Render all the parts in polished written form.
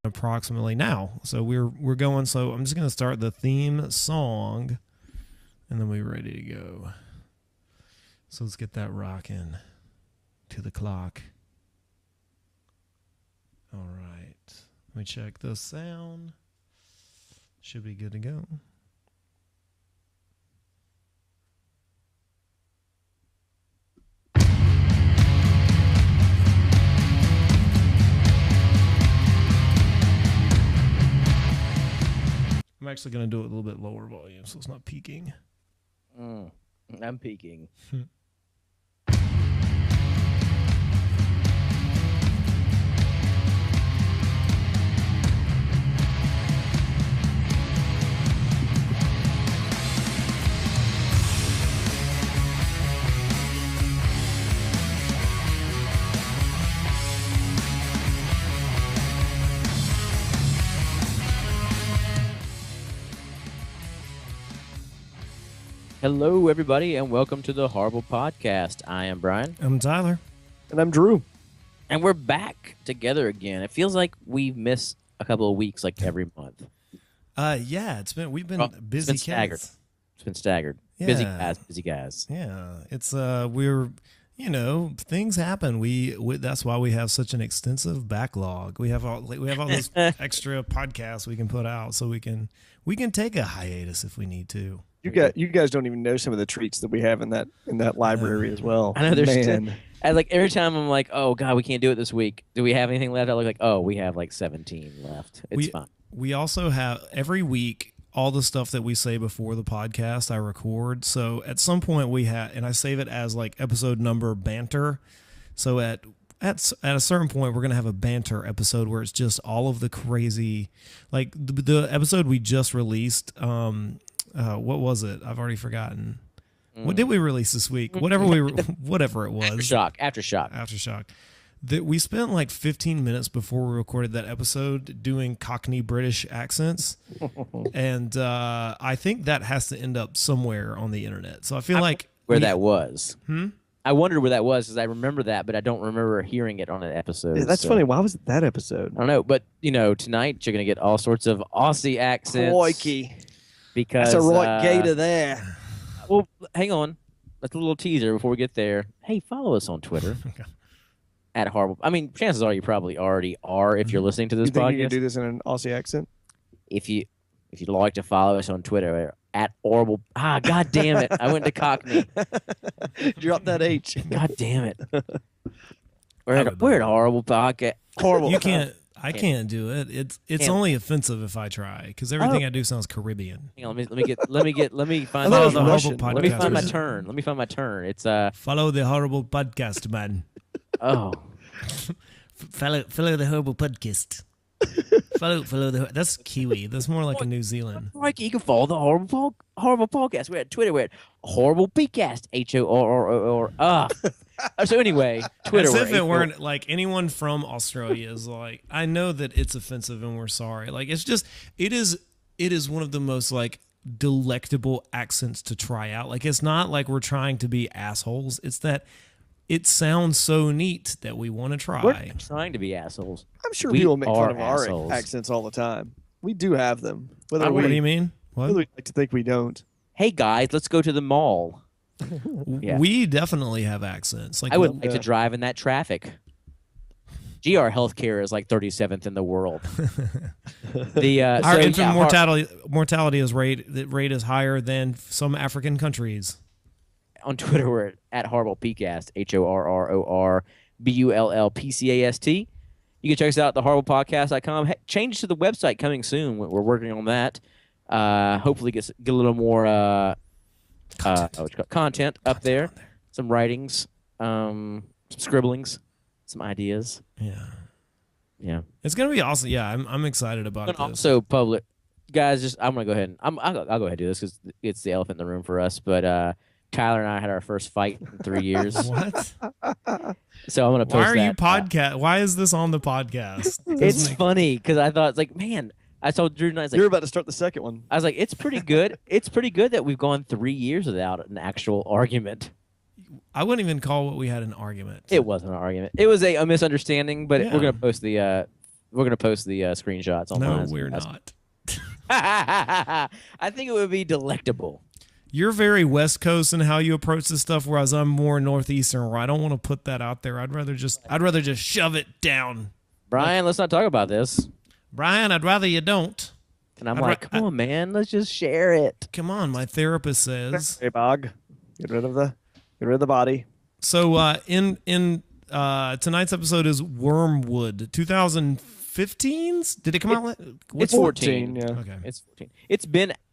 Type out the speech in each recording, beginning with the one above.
approximately now. So we're going. So I'm just gonna start the theme song, and then we're ready to go. So let's get that rocking to the clock. All right. Let me check the sound. Should be good to go. I'm actually going to do it a little bit lower volume so it's not peaking. I'm peaking. Hello, everybody, and welcome to the HorrorBull Podcast. I am Brian. I'm Tyler. And I'm Drew. And we're back together again. It feels like we miss a couple of weeks, like every month. Yeah, we've been busy it's been staggered. kids. It's been staggered. Yeah. Busy guys. Yeah, it's things happen. That's why we have such an extensive backlog. We have all those extra podcasts we can put out, so we can take a hiatus if we need to. You guys don't even know some of the treats that we have in that library as well. I know there's like every time I'm like, oh god, we can't do it this week. Do we have anything left? I look like, oh, we have like 17 left. It's fine. We also have every week all the stuff that we say before the podcast I record. So at some point and I save it as like episode number banter. So at a certain point we're gonna have a banter episode where it's just all of the crazy, like the episode we just released. What was it? I've already forgotten. What did we release this week? Whatever it was. Aftershock. We spent like 15 minutes before we recorded that episode doing Cockney British accents, and I think that has to end up somewhere on the internet. So I feel like that was. I wondered where that was because I remember that, but I don't remember hearing it on an episode. Yeah, that's funny. Why was it that episode? I don't know, but tonight you're gonna get all sorts of Aussie accents. Crikey. Because that's a right gator there. Well, hang on. That's a little teaser before we get there. Hey, follow us on Twitter at HorrorBull. I mean, chances are you probably already are if you're listening to this you think podcast. You can do this in an Aussie accent? If you'd like to follow us on Twitter at HorrorBull. God damn it! I went to Cockney. Drop that H. God damn it. We're at HorrorBull Podcast. Horrible. You can't. I can't do it. It's only offensive if I try because everything I do sounds Caribbean. Hang on, let me find the horrible podcast. Let me find my turn. Let me find my turn. It's follow the HorrorBull Podcast, man. Oh, follow the HorrorBull Podcast. follow the. That's Kiwi. That's more like a New Zealand. Right, you can follow the HorrorBull Podcast. We're at Twitter. We're at HorrorBull Podcast. HorrorR. So anyway, Twitter. As if it weren't like anyone from Australia is like, I know that it's offensive and we're sorry. Like it is one of the most like delectable accents to try out. Like it's not like we're trying to be assholes. It's that it sounds so neat that we want to try. We're not trying to be assholes. I'm sure people make fun of assholes. Our accents all the time. We do have them. What do you mean? What? We like to think we don't. Hey guys, let's go to the mall. Yeah. We definitely have accents. Like I would like to drive in that traffic. GR Healthcare is like 37th in the world. Our infant mortality rate is higher than some African countries. On Twitter, we're at HorrorBull Podcast, HorrorBullPcast. You can check us out at thehorribllepodcast.com. Change to the website coming soon. We're working on that. Hopefully get a little more content up there. Some writings, some scribblings, some ideas. Yeah. It's gonna be awesome. Yeah, I'm excited about this. Also, public guys. I'm gonna go ahead and I'll go ahead and do this because it's the elephant in the room for us. But Tyler and I had our first fight in 3 years. What? So I'm gonna post that. Why are you podcast? Why is this on the podcast? It's funny because I thought it's like, man. I told Drew and I was like, you're about to start the second one. I was like, it's pretty good. It's pretty good that we've gone 3 years without an actual argument. I wouldn't even call what we had an argument. It wasn't an argument. It was a misunderstanding, but we're going to post the We're gonna post the screenshots online. No, we're not. I think it would be delectable. You're very West Coast in how you approach this stuff, whereas I'm more Northeastern, where I don't want to put that out there. I'd rather just shove it down. Brian, let's not talk about this. Brian, I'd rather you don't. And I'm come on, man, let's just share it. Come on, my therapist says. Hey, Bog, get rid of the body. So in tonight's episode is Wyrmwood, 2015's. Did it come out? It's 14. Yeah. Okay. It's 14.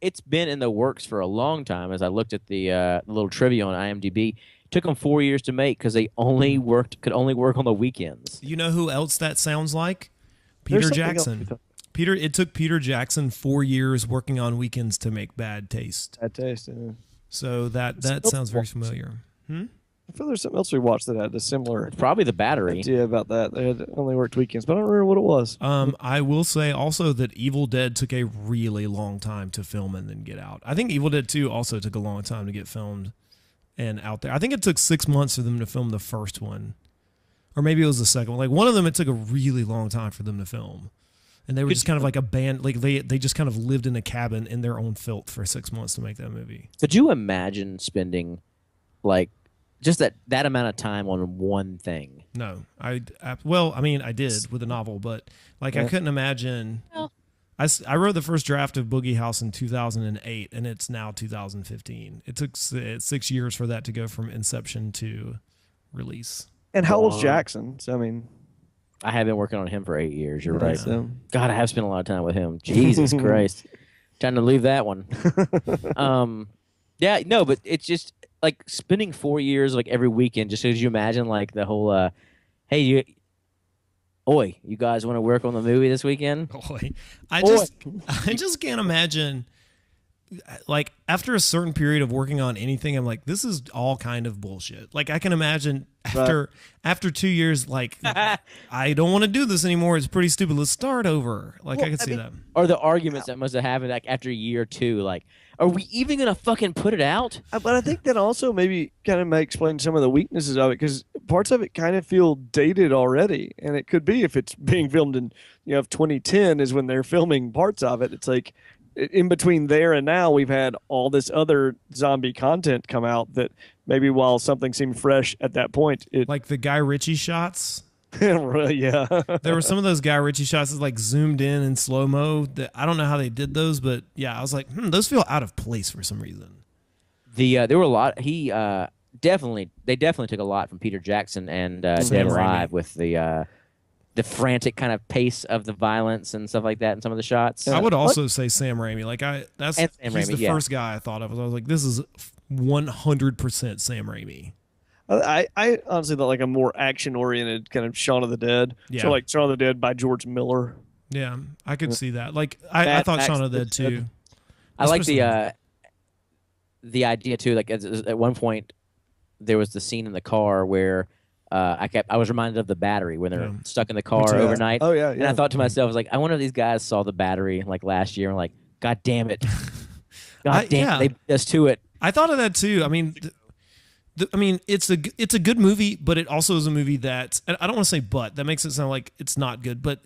It's been in the works for a long time. As I looked at the little trivia on IMDb, it took them 4 years to make because they could only work on the weekends. You know who else that sounds like? Peter Jackson. It took Peter Jackson 4 years working on weekends to make Bad Taste. Bad Taste. Yeah. So that sounds very familiar. I feel there's something else we watched that had a similar Probably The Battery. idea about that. They had only worked weekends, but I don't remember what it was. I will say also that Evil Dead took a really long time to film and then get out. I think Evil Dead 2 also took a long time to get filmed and out there. I think it took 6 months for them to film the first one. Or maybe it was the second one. Like one of them, it took a really long time for them to film. And they were just kind of like a band. Like they just kind of lived in a cabin in their own filth for 6 months to make that movie. Could you imagine spending like just that amount of time on one thing? No, I did with a novel, but like I couldn't imagine. Well. I wrote the first draft of Boogie House in 2008, and it's now 2015. It took 6 years for that to go from inception to release. And how old's Jackson? So I mean, I have been working on him for 8 years. You're right. So. God, I have spent a lot of time with him. Jesus Christ. Trying to leave that one. Yeah, no, but it's just like spending 4 years like every weekend. Just as you imagine, like the whole, hey, you guys want to work on the movie this weekend? Boy, I just can't imagine. Like after a certain period of working on anything, I'm like, this is all kind of bullshit. Like I can imagine after 2 years, like I don't want to do this anymore. It's pretty stupid. Let's start over. Like I could see that. Or the arguments that must have happened like after year two, like, are we even gonna fucking put it out? But I think that also maybe kind of may explain some of the weaknesses of it because parts of it kind of feel dated already, and it could be if it's being filmed in if 2010 is when they're filming parts of it. It's like in between there and now, we've had all this other zombie content come out that maybe while something seemed fresh at that point, it like the Guy Ritchie shots. Yeah, there were some of those Guy Ritchie shots that like zoomed in slow mo. That I don't know how they did those, but yeah, I was like, those feel out of place for some reason. There were a lot. They definitely took a lot from Peter Jackson and Dead Alive with the frantic kind of pace of the violence and stuff like that in some of the shots. I would also say Sam Raimi. Like he's the first guy I thought of. I was like, this is 100% Sam Raimi. I honestly thought like a more action-oriented kind of Shaun of the Dead. Yeah. So like Shaun of the Dead by George Miller. Yeah, I could see that. Like I thought Shaun of the Dead too. I like the idea too. Like at one point, there was the scene in the car where I was reminded of The Battery when they're stuck in the car overnight. Oh yeah, And I thought to myself, I was like, I wonder if these guys saw The Battery like last year and like, God damn it, they beat us to it. I thought of that too. I mean. It's a good movie, but it also is a movie that I don't want to say but that makes it sound like it's not good, but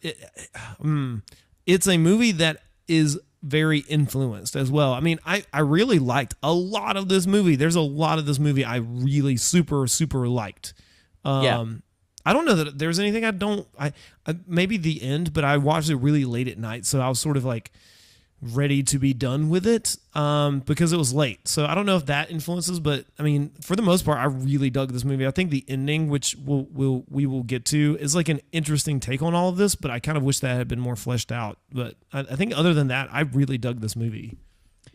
it's a movie that is very influenced as well. I mean, I really liked a lot of this movie. There's a lot of this movie I really super liked. I don't know that there's anything I maybe the end, but I watched it really late at night, so I was sort of like ready to be done with it because it was late. So I don't know if that influences, but I mean, for the most part, I really dug this movie. I think the ending, which we will get to, is like an interesting take on all of this, but I kind of wish that had been more fleshed out. But I think other than that, I really dug this movie.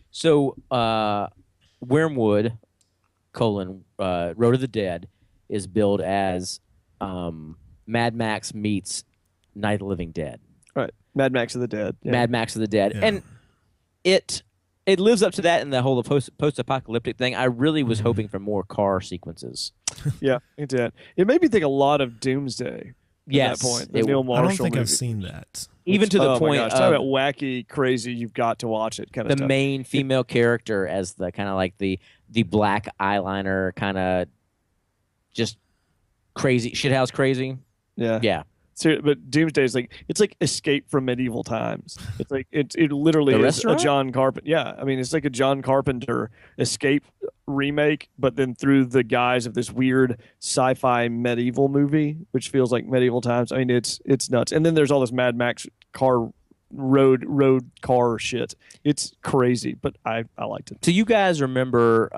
So Wyrmwood, Road of the Dead is billed as Mad Max meets Night of the Living Dead. Right. Mad Max of the Dead. Yeah. Mad Max of the Dead. Yeah. And it lives up to that in the whole post-apocalyptic thing. I really was hoping for more car sequences. Yeah, it did. It made me think a lot of Doomsday at that point. The Neil Marshall I don't think movie. I've seen that. Even to the point of talk about wacky, crazy, you've got to watch it kind of the stuff. main female character as the kind of like the black eyeliner kind of just crazy, shithouse crazy. Yeah. Yeah. But Doomsday is like it's like Escape from Medieval Times. It's like it literally The is restaurant? a John Carpenter. Yeah, I mean it's like a John Carpenter Escape remake, but then through the guise of this weird sci-fi medieval movie, which feels like medieval times. I mean it's nuts. And then there's all this Mad Max road car shit. It's crazy, but I liked it. So you guys remember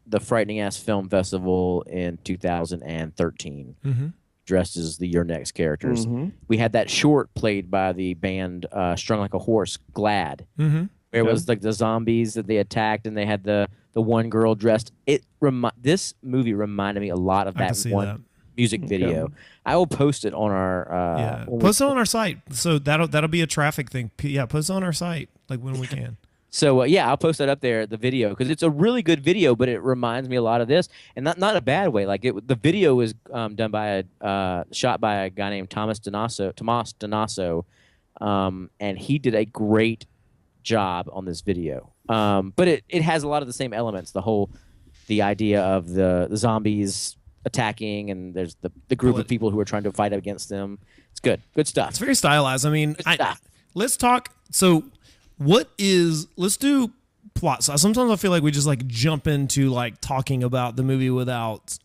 the Frightening Ass Film Festival in 2013? Mm-hmm. Dressed as the Your Next characters. Mhm. We had that short played by the band Strung Like a Horse, Glad. Mm-hmm. Where it was like the zombies that they attacked, and they had the one girl dressed. This movie reminded me a lot of I can that see one that. music video. I will post it on our Post it on our site. So that'll be a traffic thing. Yeah, post it on our site like when we can. So I'll post that up there, the video, because it's a really good video, but it reminds me a lot of this, and not a bad way. Like the video was done by shot by a guy named Tomas Donaso, and he did a great job on this video. But it has a lot of the same elements. The idea of the zombies attacking, and there's the group of people who are trying to fight against them. It's good stuff. It's very stylized. I mean, stuff. Let's talk. So, let's do plot. So sometimes I feel like we just like jump into like talking about the movie without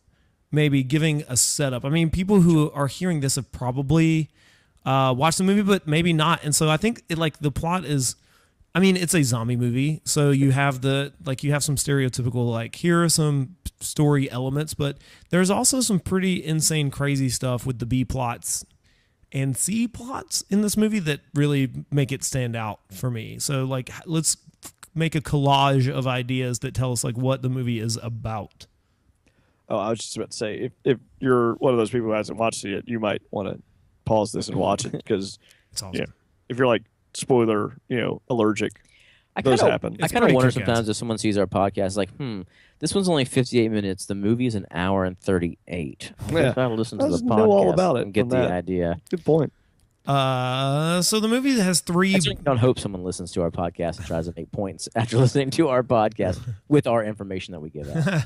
maybe giving a setup. I mean, people who are hearing this have probably watched the movie, but maybe not. And so I think the plot is, I mean, it's a zombie movie. So you have some stereotypical, like, here are some story elements, but there's also some pretty insane, crazy stuff with the B plots and C plots in this movie that really make it stand out for me. So like, let's make a collage of ideas that tell us like what the movie is about. Oh, I was just about to say, if you're one of those people who hasn't watched it yet, you might want to pause this and watch it because It's awesome. if you're like spoiler, allergic, those happen. I It's kind of pretty wonder kick-ass. sometimes if someone sees our podcast, like, this one's only 58 minutes. The movie is an hour and 38. I gotta listen to the Let's podcast know all about it and get from the that. idea. Good point. So the movie has three. I certainly don't hope someone listens to our podcast and tries to make points after listening to our podcast with our information that we give out.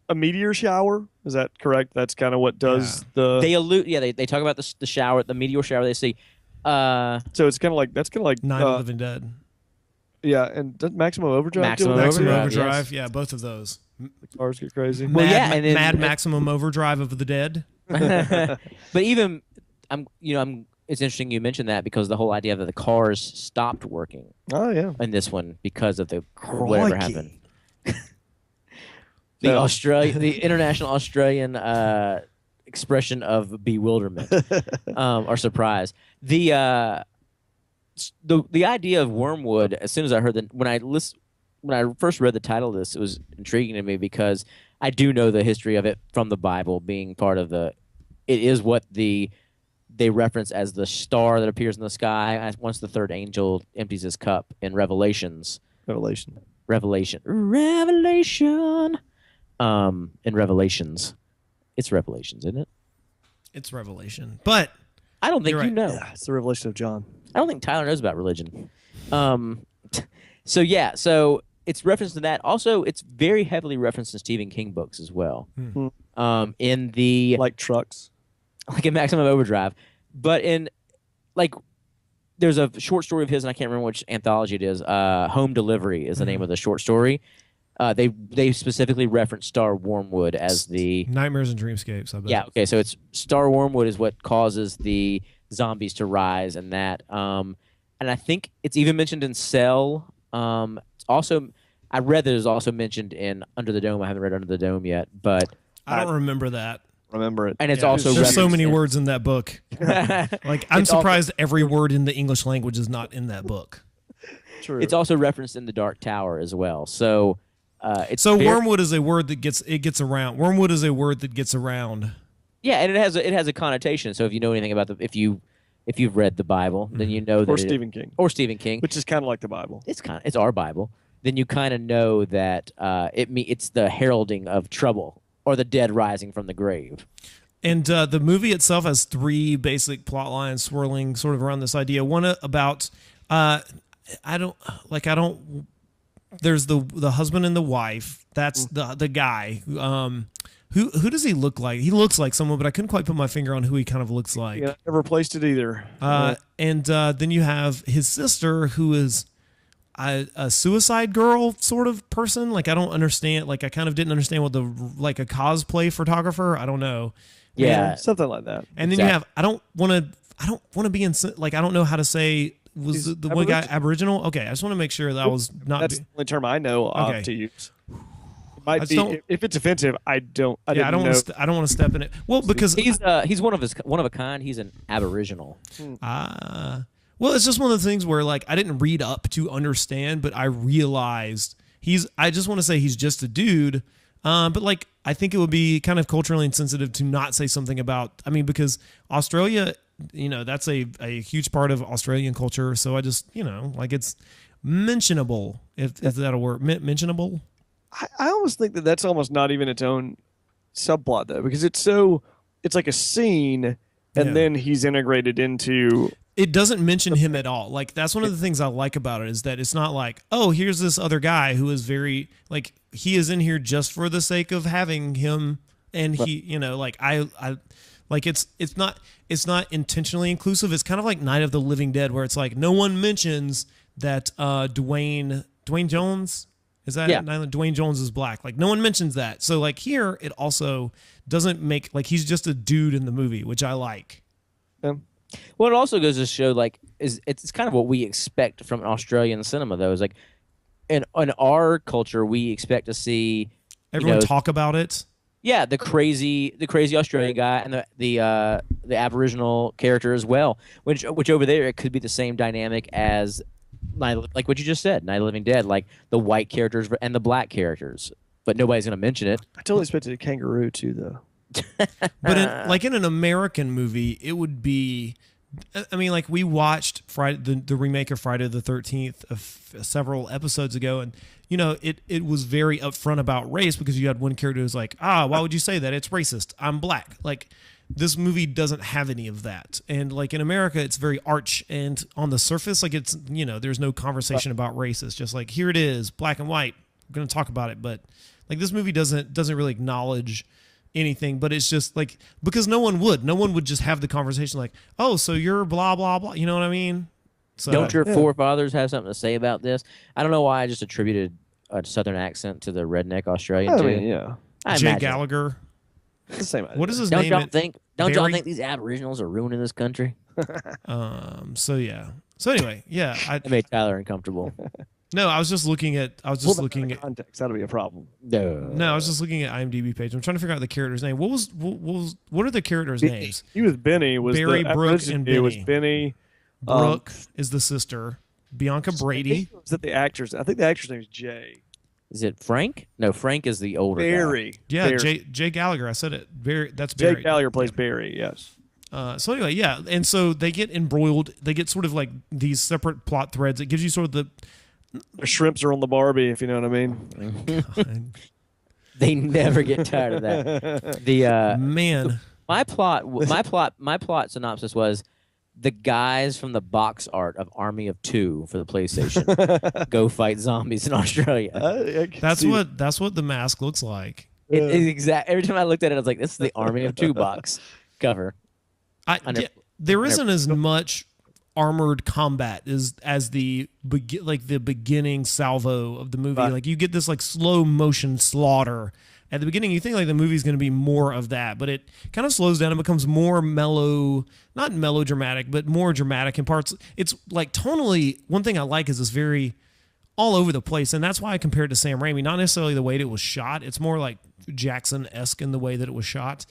A meteor shower, is that correct? That's kind of what does the. They talk about the shower, the meteor shower. They say, So it's kind of like Night of the Living Dead. Yeah, and does Maximum Overdrive. Maximum do it? Maximum Overdrive, Overdrive. yes. Yeah, both of those. The cars get crazy. Well, yeah, and then- Mad Maximum Overdrive of the Dead. but even it's interesting you mentioned that because the whole idea that the cars stopped working Oh yeah. in this one because of whatever Crikey. happened. The international Australian expression of bewilderment or surprise. The idea of Wyrmwood, as soon as I heard that, when I first read the title of this, it was intriguing to me because I do know the history of it from the Bible, being part of it is what they reference as the star that appears in the sky once the third angel empties his cup in Revelations. Revelation. In Revelations. It's Revelations, isn't it? It's Revelation, but I don't think You're you right. know. Yeah, it's the Revelation of John. I don't think Tyler knows about religion. So it's referenced to that. Also, it's very heavily referenced in Stephen King books as well. In the Like trucks. like in Maximum Overdrive, but in there's a short story of his, and I can't remember which anthology it is. Home Delivery is the name of the short story. They specifically reference Star Wyrmwood as the Nightmares and Dreamscapes. I bet. yeah. Okay, so it's Star Wyrmwood is what causes the zombies to rise, and that and I think it's even mentioned in Cell. It's also I read that it's also mentioned in Under the Dome. I haven't read Under the Dome yet, but I don't remember that. Remember it. and it's Yeah, also there's so referenced many in- words in that book. Like I'm It's also- surprised every word in the English language is not in that book. True. It's also referenced in the Dark Tower as well. So it's So very- Wyrmwood is a word that gets around. Wyrmwood is a word that gets around. Yeah, and it has a connotation. So if you know anything about if you've read the Bible, then you know that or Stephen King, or Stephen King, which is kind of like the Bible. it's our Bible. Then you kind of know that it's the heralding of trouble or the dead rising from the grave. And the movie itself has three basic plot lines swirling sort of around this idea. One about there's the husband and the wife. That's the guy. who does he look like? He looks like someone, but I couldn't quite put my finger on who he kind of looks like. Yeah, I never placed it either. And then you have his sister, who is a suicide girl sort of person. Like, I don't understand. Like, I kind of didn't understand what like a cosplay photographer. I don't know. Yeah, something like that. And then you have I don't want to be in, like, I don't know how to say. Was the one guy Aboriginal? Okay, I just want to make sure that I was not. That's the only term I know of to use. It might be if it's offensive. I don't want to step in it. Well, because he's one of a kind. He's an Aboriginal. Well, it's just one of the things where, like, I didn't read up to understand, but I realized I just want to say he's just a dude. But, like, I think it would be kind of culturally insensitive to not say something about, I mean, because Australia, that's a huge part of Australian culture. So I just, like, it's mentionable, if that a word, mentionable. I almost think that's almost not even its own subplot, though, because it's like a scene, and then he's integrated into. It doesn't mention him at all. Like, that's one of the things I like about it, is that it's not like, oh, here's this other guy who is very, like, he is in here just for the sake of having him, and he, like, I like, it's not intentionally inclusive. It's kind of like Night of the Living Dead, where it's like no one mentions that Dwayne Jones. Is that Dwayne Jones is black? Like, no one mentions that. So, like, here it also doesn't make, like, he's just a dude in the movie, which I like. Well, it also goes to show, like, it's kind of what we expect from Australian cinema, though. Is like, in our culture, we expect to see everyone talk about it. Yeah, the crazy Australian guy and the Aboriginal character as well. Which over there, it could be the same dynamic as, like what you just said, Night of the Living Dead, like the white characters and the black characters. But nobody's going to mention it. I totally expected a kangaroo too, though. But in an American movie, it would be. I mean, like, we watched the remake of Friday the 13th several episodes ago, and it was very upfront about race, because you had one character who's like, why would you say that? It's racist. I'm black. Like, this movie doesn't have any of that, and, like, in America, it's very arch, and on the surface, like, it's there's no conversation about race. It's just like, here it is, black and white. We're gonna talk about it, but, like, this movie doesn't really acknowledge anything, but it's just like, because no one would just have the conversation like, oh, so you're blah blah blah, you know what I mean? So, don't your forefathers have something to say about this? I don't know why I just attributed a southern accent to the redneck Australian Jay Gallagher. It's the same idea. What is his name? Don't y'all think these Aboriginals are ruining this country? So anyway, it made Tyler uncomfortable. No, I was just looking at context. That'll be a problem. No, I was just looking at IMDb page. I'm trying to figure out the character's name. What are the characters' names? He was Benny. Barry, Brooke, and Benny. It was Benny. Brooke is the sister. Bianca Brady. Was that the actors? I think the actor's name is Jay. Is it Frank? No, Frank is the older Barry. guy. Yeah, Barry. Jay Gallagher. I said it. Barry. That's Barry. Jay Gallagher plays Barry. Yes. So anyway, yeah, and so they get embroiled. They get sort of like these separate plot threads. It gives you sort of the shrimps are on the Barbie, if you know what I mean. They never get tired of that. Man, my plot synopsis was the guys from the box art of Army of Two for the PlayStation go fight zombies in Australia. That's what the mask looks like. Every time I looked at it, I was like, "This is the Army of Two box cover." There isn't as much armored combat as the beginning salvo of the movie. Like, you get this like slow motion slaughter at the beginning. You think like the movie's going to be more of that, but it kind of slows down and becomes more mellow, not melodramatic, but more dramatic in parts. It's like tonally, one thing I like is it's very all over the place, and that's why I compared it to Sam Raimi. Not necessarily the way that it was shot. It's more like Jackson-esque in the way that it was shot,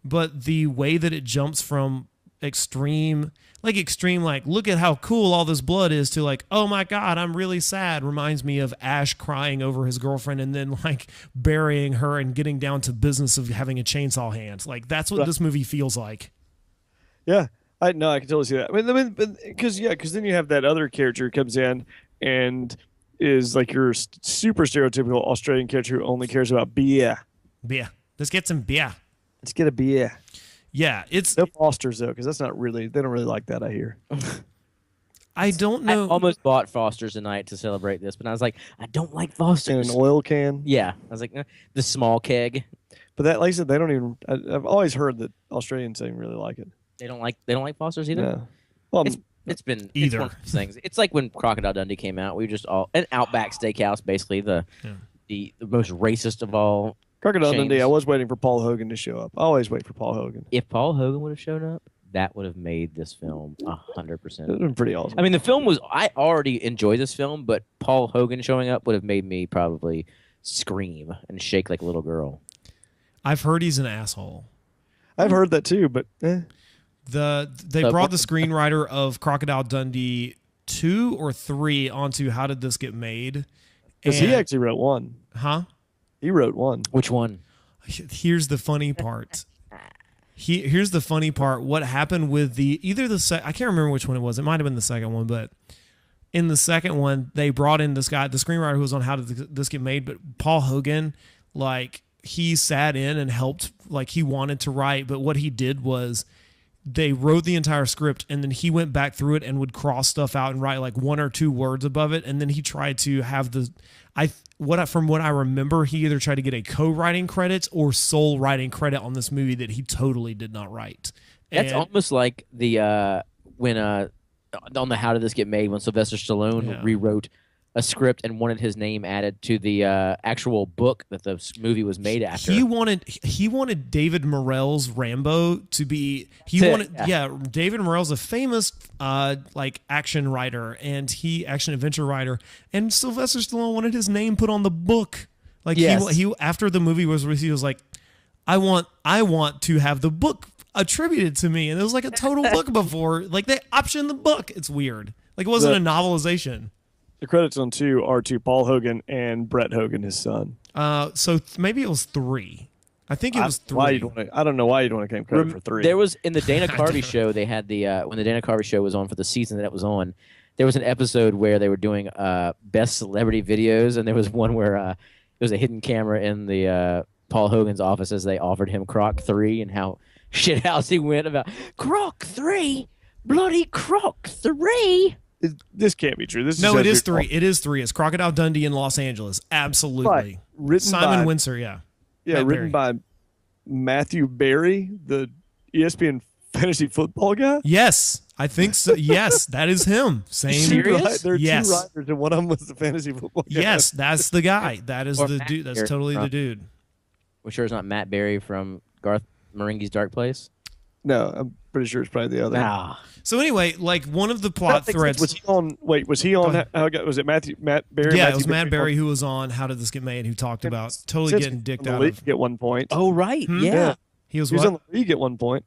but the way that it jumps from extreme, like, look at how cool all this blood is, to like, oh my God, I'm really sad, reminds me of Ash crying over his girlfriend and then like burying her and getting down to business of having a chainsaw hand. Like, that's what this movie feels like. Yeah, I can totally see that. I mean, because then you have that other character who comes in and is like your super stereotypical Australian character who only cares about beer. Beer. Let's get some beer. Let's get a beer. Yeah, it's no Fosters though, because they don't really like that, I hear. I don't know. I almost bought Fosters tonight to celebrate this, but I was like, I don't like Fosters. In an oil can. Yeah, I was like, the small keg. But that, like I said, they don't even. I've always heard that Australians didn't really like it. They don't like Foster's either. Yeah. Well, It's been Either. It's one of those things. It's like when Crocodile Dundee came out. We were just all an Outback Steakhouse, basically the most racist of all. Crocodile chains. Dundee. I was waiting for Paul Hogan to show up. I always wait for Paul Hogan. If Paul Hogan would have shown up, that would have made this film 100%. It would have been pretty awesome. I mean, the film was. I already enjoy this film, but Paul Hogan showing up would have made me probably scream and shake like a little girl. I've heard he's an asshole. I've heard that too, but They brought the screenwriter of Crocodile Dundee 2 or 3 onto How Did This Get Made? because he actually wrote one. Huh? He wrote one. Which one? Here's the funny part. Here's the funny part. What happened with I can't remember which one it was. It might have been the second one, but in the second one, they brought in this guy, the screenwriter who was on How Did This Get Made, but Paul Hogan, like, he sat in and helped, like, he wanted to write, but what he did was they wrote the entire script and then he went back through it and would cross stuff out and write like 1 or 2 words above it, and then he tried to have from what I remember, he either tried to get a co-writing credit or sole writing credit on this movie that he totally did not write. That's almost like the when on the How Did This Get Made when Sylvester Stallone rewrote a script and wanted his name added to the actual book that the movie was made after. He wanted David Morrell's Rambo to be. David Morrell's a famous like action writer and action adventure writer, and Sylvester Stallone wanted his name put on the book. Like he after the movie was released, he was like, I want to have the book attributed to me, and it was like a total book before. Like they optioned the book. It's weird. Like it wasn't a novelization. The credits on 2 are to Paul Hogan and Brett Hogan, his son. So maybe it was 3. I think it was 3. I don't know why you'd want to claim credit for 3. There was in the Dana Carvey show. They had the when the Dana Carvey show was on for the season that it was on. There was an episode where they were doing best celebrity videos, and there was one where it was a hidden camera in the Paul Hogan's office as they offered him Croc 3 and how shithouse he went about Croc 3, bloody Croc 3. This can't be true. It is 3. It is 3. It's Crocodile Dundee in Los Angeles. Absolutely. Simon Windsor, yeah. Yeah, written by Matthew Berry, the ESPN fantasy football guy. Yes, I think so. Yes, that is him. Same. Serious? There are 2 writers, and one of them was the fantasy football guy. Yes, that's the guy. That is the dude. That's totally the dude. We're sure it's not Matt Berry from Garth Marenghi's Dark Place. No, I'm pretty sure it's probably the other. So anyway, like one of the plot threads. Was he on? Wait, was he on? Was it Matt Berry? Yeah, it was Matt Berry who was on How Did This Get Made, who talked about totally getting dicked out of. At one point. Oh right, yeah. He was on the league at one point.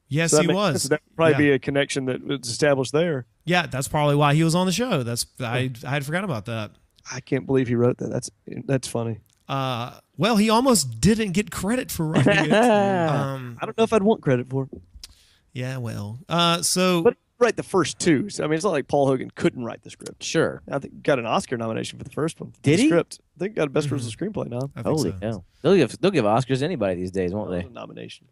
Yes, he was. So that would probably be a connection that was established there. Yeah, that's probably why he was on the show. I had forgotten about that. I can't believe he wrote that. That's funny. Well, he almost didn't get credit for writing it. I don't know if I'd want credit for it. Yeah, well, but write the first 2. So, I mean, it's not like Paul Hogan couldn't write the script. Sure, I think got an Oscar nomination for the first one. Did he? Script. I think got a best original screenplay now. Holy hell! They'll give Oscars to anybody these days, won't they? Nomination.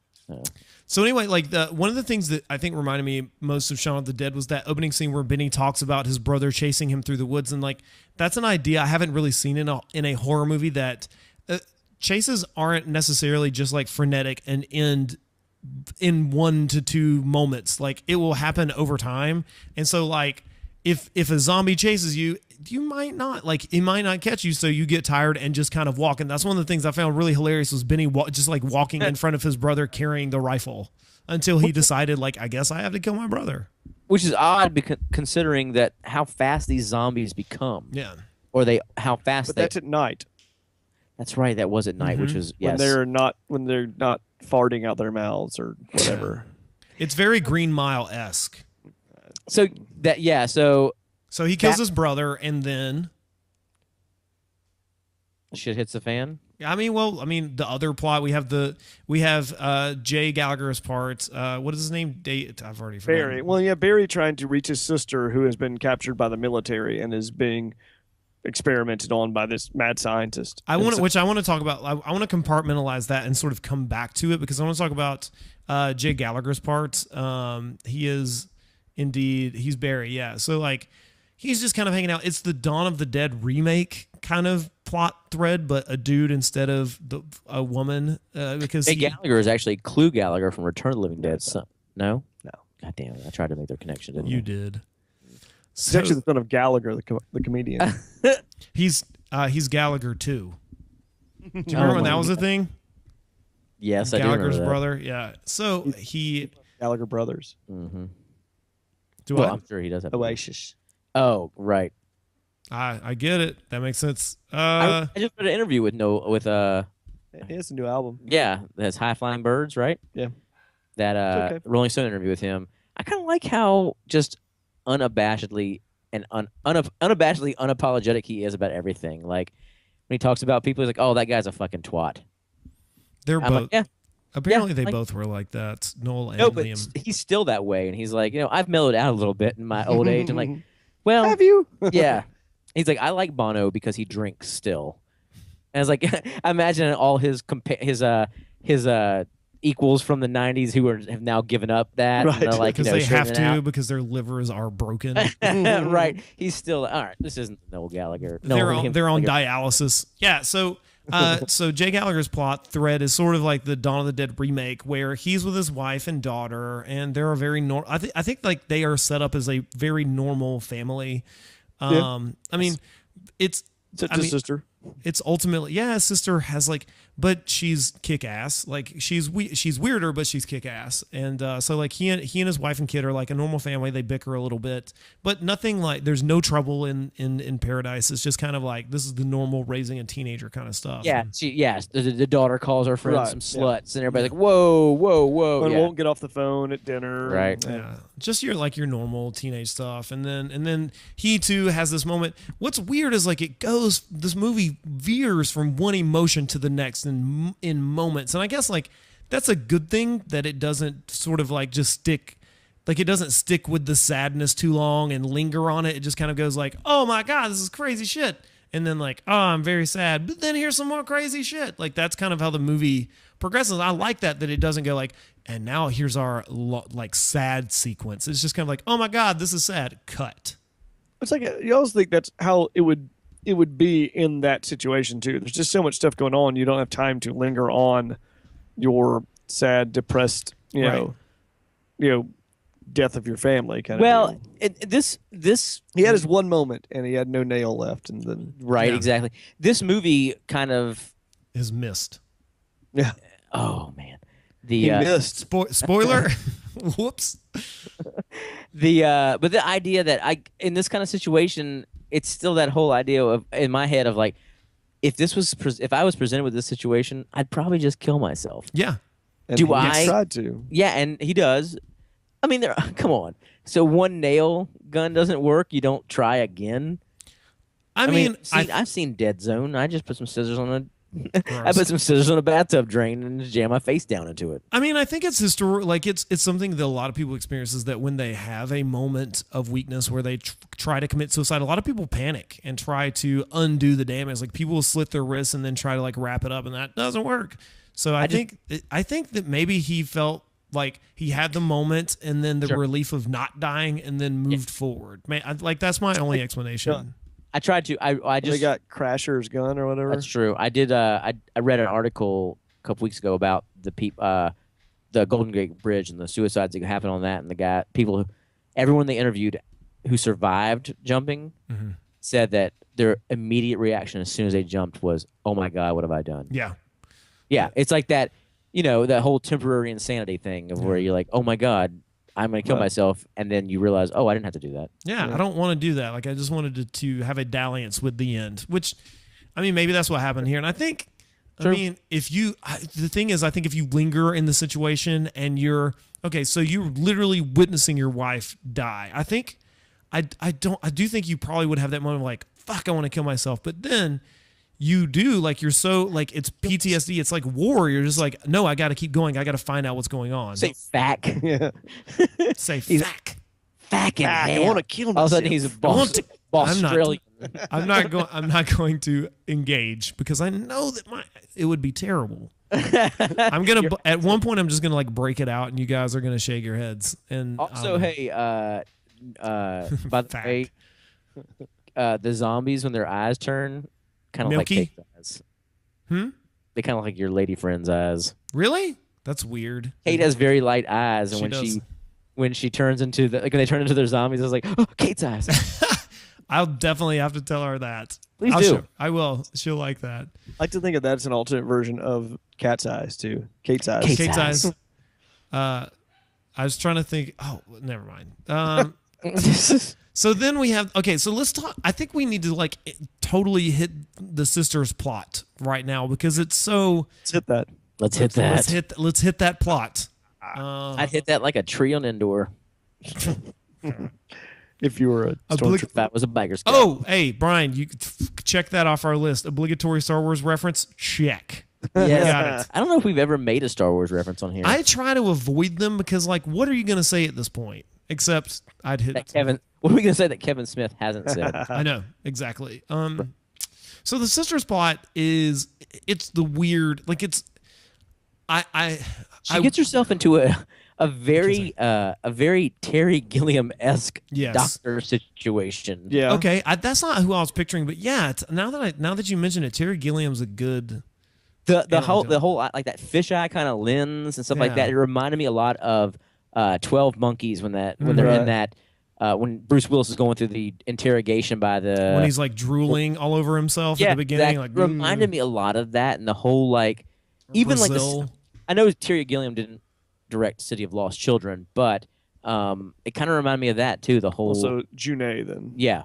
So anyway, like one of the things that I think reminded me most of Shaun of the Dead was that opening scene where Benny talks about his brother chasing him through the woods, and like that's an idea I haven't really seen in a horror movie that chases aren't necessarily just like frenetic and end in 1 to 2 moments. Like it will happen over time, and so like if a zombie chases you, you might not it might not catch you, so you get tired and just kind of walk. And that's one of the things I found really hilarious was Benny just like walking in front of his brother carrying the rifle until he decided like I guess I have to kill my brother, which is odd considering that how fast these zombies become. Yeah, or how fast. But that's at night. That's right. That was at night, which was when they're not farting out their mouths or whatever. It's very Green Mile-esque. So he kills his brother, and then shit hits the fan. I mean, the other plot we have Jay Gallagher's part. What is his name? I've already forgotten. Barry. Well, yeah, Barry trying to reach his sister who has been captured by the military and is being experimented on by this mad scientist. I want to talk about. I want to compartmentalize that and sort of come back to it because I want to talk about Jay Gallagher's part. He's Barry. Yeah. So like he's just kind of hanging out. It's the Dawn of the Dead remake kind of plot thread, but a dude instead of a woman because Hey, Gallagher is actually Clue Gallagher from Return of the Living Dead. So, no? No. God damn it. I tried to make their connection, didn't you I? did. He's actually the son of Gallagher, the comedian. He's Gallagher too. Do you remember when that was a thing? Yes, I do Gallagher's remember that. brother. Yeah. So he. Gallagher brothers. Mm-hmm. Do Well, I? I'm sure he does have. Oasis. Oh, right. I get it. That makes sense. I just did an interview with He has a new album. yeah, that's High Flying Birds, right? Yeah. That okay. Rolling Stone interview with him. I kind of like how just unabashedly and unabashedly unapologetic he is about everything. Like when he talks about people, he's like, "Oh, that guy's a fucking twat." They're I'm both. like, yeah. Apparently, they like- both were like that. Noel and No, but Liam. he's still that way, and he's like, I've mellowed out a little bit in my old age. I'm like, well, Have you? yeah. He's like, I like Bono because he drinks still. And I was like, I imagine all his equals from the '90s who have now given up that, Right. and they're like, Because they have straightening to out. because their livers are broken. Right. He's still all right. This isn't Noel Gallagher. they're on Gallagher. dialysis. Yeah. So so Jay Gallagher's plot thread is sort of like the Dawn of the Dead remake, where he's with his wife and daughter, and they're a very I think like they are set up as a very normal family. I mean, it's sister. It's ultimately, yeah, his sister has like, but she's kick ass. Like she's weirder, but she's kick ass. And so like he and his wife and kid are like a normal family. They bicker a little bit, but nothing like there's no trouble in paradise. It's just kind of like this is the normal raising a teenager kind of stuff. Yeah, the daughter calls her friends Right, some sluts, and everybody's like, whoa, whoa, whoa. One Yeah. won't get off the phone at dinner. Right. Yeah, just your normal teenage stuff, and then he too has this moment. What's weird is like this movie veers from one emotion to the next in moments, and I guess like that's a good thing that it doesn't sort of like just stick, like it doesn't stick with the sadness too long and linger on it. It just kind of goes like, oh my god, this is crazy shit, and then like, oh, I'm very sad, but then here's some more crazy shit. Like that's kind of how the movie progresses. I like that it doesn't go like, and now here's our like sad sequence. It's just kind of like, oh my god, this is sad. Cut. It's like you always think that's how it would be in that situation too. There's just so much stuff going on. You don't have time to linger on your sad, depressed, you know, death of your family kind of thing. This He had his one moment and he had no nail left, and then right, Yeah. exactly. This movie kind of Is missed. yeah, oh man. he missed. Spoiler. Whoops. But the idea that in this kind of situation, it's still that whole idea of in my head of like, if I was presented with this situation, I'd probably just kill myself. Yeah. And Do he I- tried to? Yeah, and he does. I mean, come on. So one nail gun doesn't work. You don't try again. I mean, I've seen Dead Zone. I just put some scissors on a. I Gross. put some scissors on a bathtub drain and just jam my face down into it. I mean, I think it's historical. Like it's something that a lot of people experience is that when they have a moment of weakness where they try to commit suicide, a lot of people panic and try to undo the damage. Like people will slit their wrists and then try to like wrap it up, and that doesn't work. So I think that maybe he felt like he had the moment and then the relief of not dying and then moved forward. Man, like that's my only explanation. I tried to. I just They got Crasher's gun or whatever. That's true. I did. I read an article a couple weeks ago about the Golden Gate Bridge and the suicides that happened on that, and everyone they interviewed who survived jumping said that their immediate reaction as soon as they jumped was, "Oh my God, what have I done?" Yeah. Yeah, it's like that. That whole temporary insanity thing of where you're like, "Oh my God, I'm going to kill myself," and then you realize, "Oh, I didn't have to do that." Yeah, I don't want to do that. Like I just wanted to have a dalliance with the end, which, I mean, maybe that's what happened here. And I think, True. I mean, the thing is, I think if you linger in the situation and you're literally witnessing your wife die, I think, I do think you probably would have that moment of like, fuck, I want to kill myself. But then you do, like, you're so, like, it's PTSD. It's like war. You're just like, no, I got to keep going. I got to find out what's going on. Say fack. Yeah. Say fuck. Fack in I hell. want to kill myself. All of a sudden he's a boss. I'm not- Australian. I'm not going to engage because I know that it would be terrible. I'm gonna at one point I'm just gonna like break it out and you guys are gonna shake your heads. And Also, hey, by the Fact. way, the zombies when their eyes turn, kind of like Milky? Kate's eyes. Hmm? They kind of like your lady friend's eyes. Really? That's weird. Kate has very light eyes, and She when does. when she turns into when they turn into their zombies, it's like, oh, Kate's eyes. I'll definitely have to tell her that. Please I'll do. show- I will. She'll like that. I like to think of that as an alternate version of Cat's Eyes too. Kate's Eyes. Kate's eyes. I was trying to think. Oh, never mind. So then we have. Okay, so let's talk. I think we need to like totally hit the sisters plot right now because it's so. Let's hit that. Let's hit that. Let's hit that plot. I'd hit that like a tree on indoor. If you were a stormtrooper. If that was a biker scout. Oh, hey, Brian, you check that off our list. Obligatory Star Wars reference? Check. Yes. Got it. I don't know if we've ever made a Star Wars reference on here. I try to avoid them because, like, what are you going to say at this point? Except I'd hit that Kevin. What are we gonna say that Kevin Smith hasn't said? I know exactly. So the sisters plot is it's the weird like it's She gets herself into a very Terry Gilliam-esque Yes. doctor situation. Yeah. okay. That's not who I was picturing, but yeah. Now that you mention it, Terry Gilliam's a good. The whole like that fisheye kind of lens and stuff like Yeah. that. It reminded me a lot of 12 Monkeys when they're in that when Bruce Willis is going through the interrogation by the When he's like drooling all over himself at the beginning, like reminded me a lot of that, and the whole like even Brazil. like this. I know Terry Gilliam didn't direct City of Lost Children, but it kind of reminded me of that too. The whole Also, Juné then. yeah,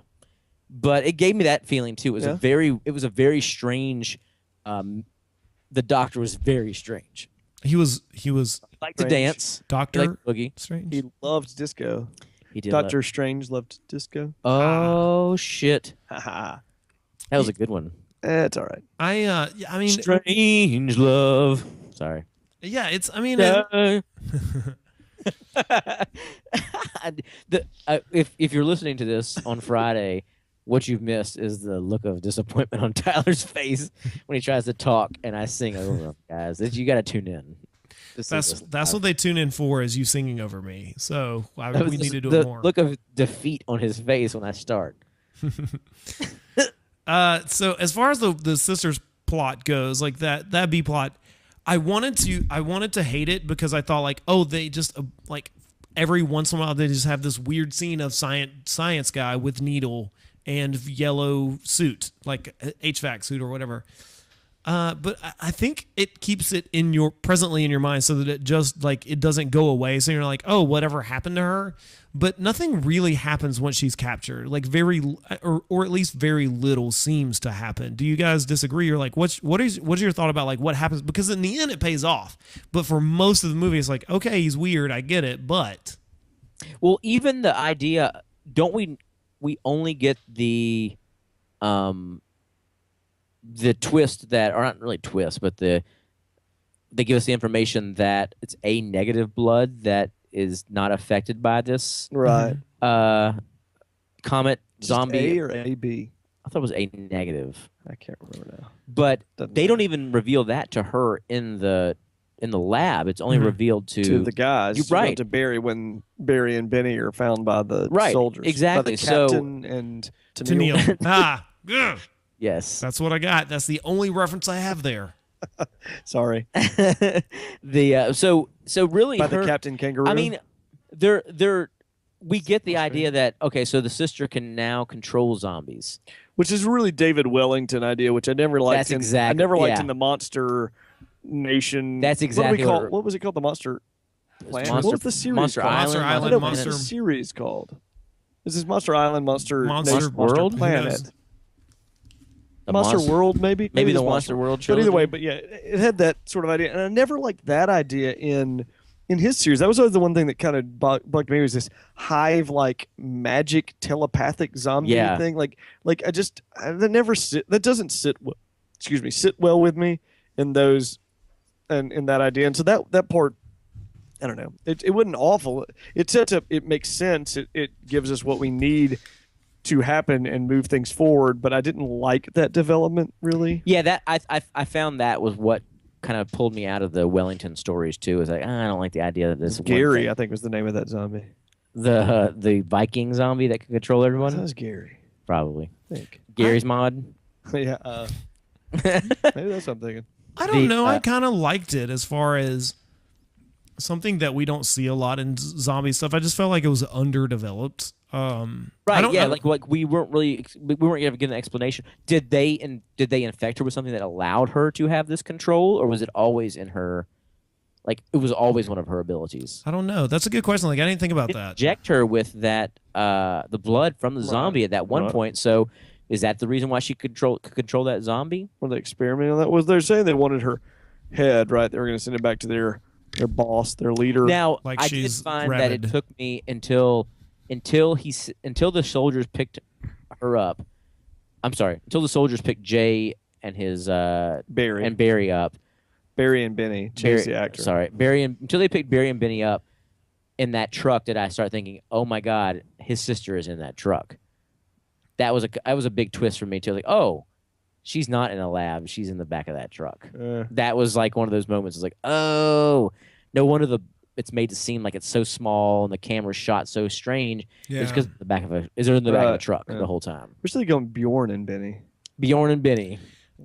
but it gave me that feeling too. It was a very strange. The doctor was very strange. He was Liked to Strange. dance. Doctor He liked boogie. Strange. He loved disco. He did. Doctor Strange loved disco. Oh shit! Haha. That was a good one. It's all right. I mean Strange love. Sorry. yeah, it's I mean If you're listening to this on Friday, what you've missed is the look of disappointment on Tyler's face when he tries to talk and I sing over him, guys. You got to tune in. that's what they tune in for is you singing over me. So we need to do the it more. look of defeat on his face when I start. So as far as the sisters plot goes, like that B plot, I wanted to hate it because I thought like, oh, they just like every once in a while they just have this weird scene of science guy with needle and yellow suit, like HVAC suit or whatever. But I think it keeps it presently in your mind so that it just like it doesn't go away. So you're like, oh, whatever happened to her, but nothing really happens once she's captured. Like or at least very little seems to happen. Do you guys disagree? Or like, what's your thought about like what happens? Because in the end it pays off, but for most of the movie it's like, okay, he's weird, I get it, but Well, even the idea, don't we only get the twist that, or not really twist, but they give us the information that it's A negative blood that is not affected by this Right. comet zombie. A or AB? I thought it was A negative, I can't remember now. but Doesn't they don't even reveal that to her in the lab. It's only revealed To the guys. You're right. To Barry when Barry and Benny are found by the Right, soldiers. exactly. By the captain and to Neil. Ugh. yes. That's what I got. That's the only reference I have there. Sorry. So really By the Captain Kangaroo. I mean, we get the idea that okay, so the sister can now control zombies. which is a really David Wellington idea, which I never liked. I never liked in the Monster Nation. That's exactly what was it called? The Monster Planet. What was the series? Monster called? Island. Monster Island. I don't know what the series called. This is Monster Island, Monster Nation, World, Planet. The Monster World, maybe the it's Monster World. But either trilogy. way, but yeah, it had that sort of idea, and I never liked that idea in his series. That was always the one thing that kind of bugged me, was this hive-like magic telepathic zombie thing. Like that doesn't sit well with me in those and in that idea. And so that part, I don't know. It wasn't awful. It sets up. It makes sense. It gives us what we need to happen and move things forward. But I didn't like that development really. Yeah, that I found that was what kind of pulled me out of the Wellington stories too. Is like I don't like the idea that this Gary, I think, was the name of that zombie. The Viking zombie that can control everyone. That was Gary. Probably I think. Gary's mod. Yeah. Maybe that's what I'm thinking. I don't know. I kind of liked it as far as something that we don't see a lot in zombie stuff. I just felt like it was underdeveloped. I Right? don't Yeah. know. Like we weren't given an explanation. Did they infect her with something that allowed her to have this control, or was it always in her? Like it was always one of her abilities. I don't know. That's a good question. Like I didn't think about that. Inject her with that the blood from the zombie at that one point. So is that the reason why she could control that zombie? Were they experimenting on that? Was they're saying they wanted her head, right? They were going to send it back to their boss, their leader. Now Like I did she's find that it rabid. took me until the soldiers picked her up. I'm sorry, until the soldiers picked Jay and his Barry up. Barry and Benny, chase the actor. Sorry, until they picked Barry and Benny up in that truck, did I start thinking, oh my God, his sister is in that truck. That was a big twist for me too. Like, oh, she's not in a lab; she's in the back of that truck. That was like one of those moments. It's like, oh, no wonder it's made to seem like it's so small and the camera's shot so strange. Yeah. It's because the back of a truck the whole time. We're still going Bjorn and Benny. Bjorn and Benny.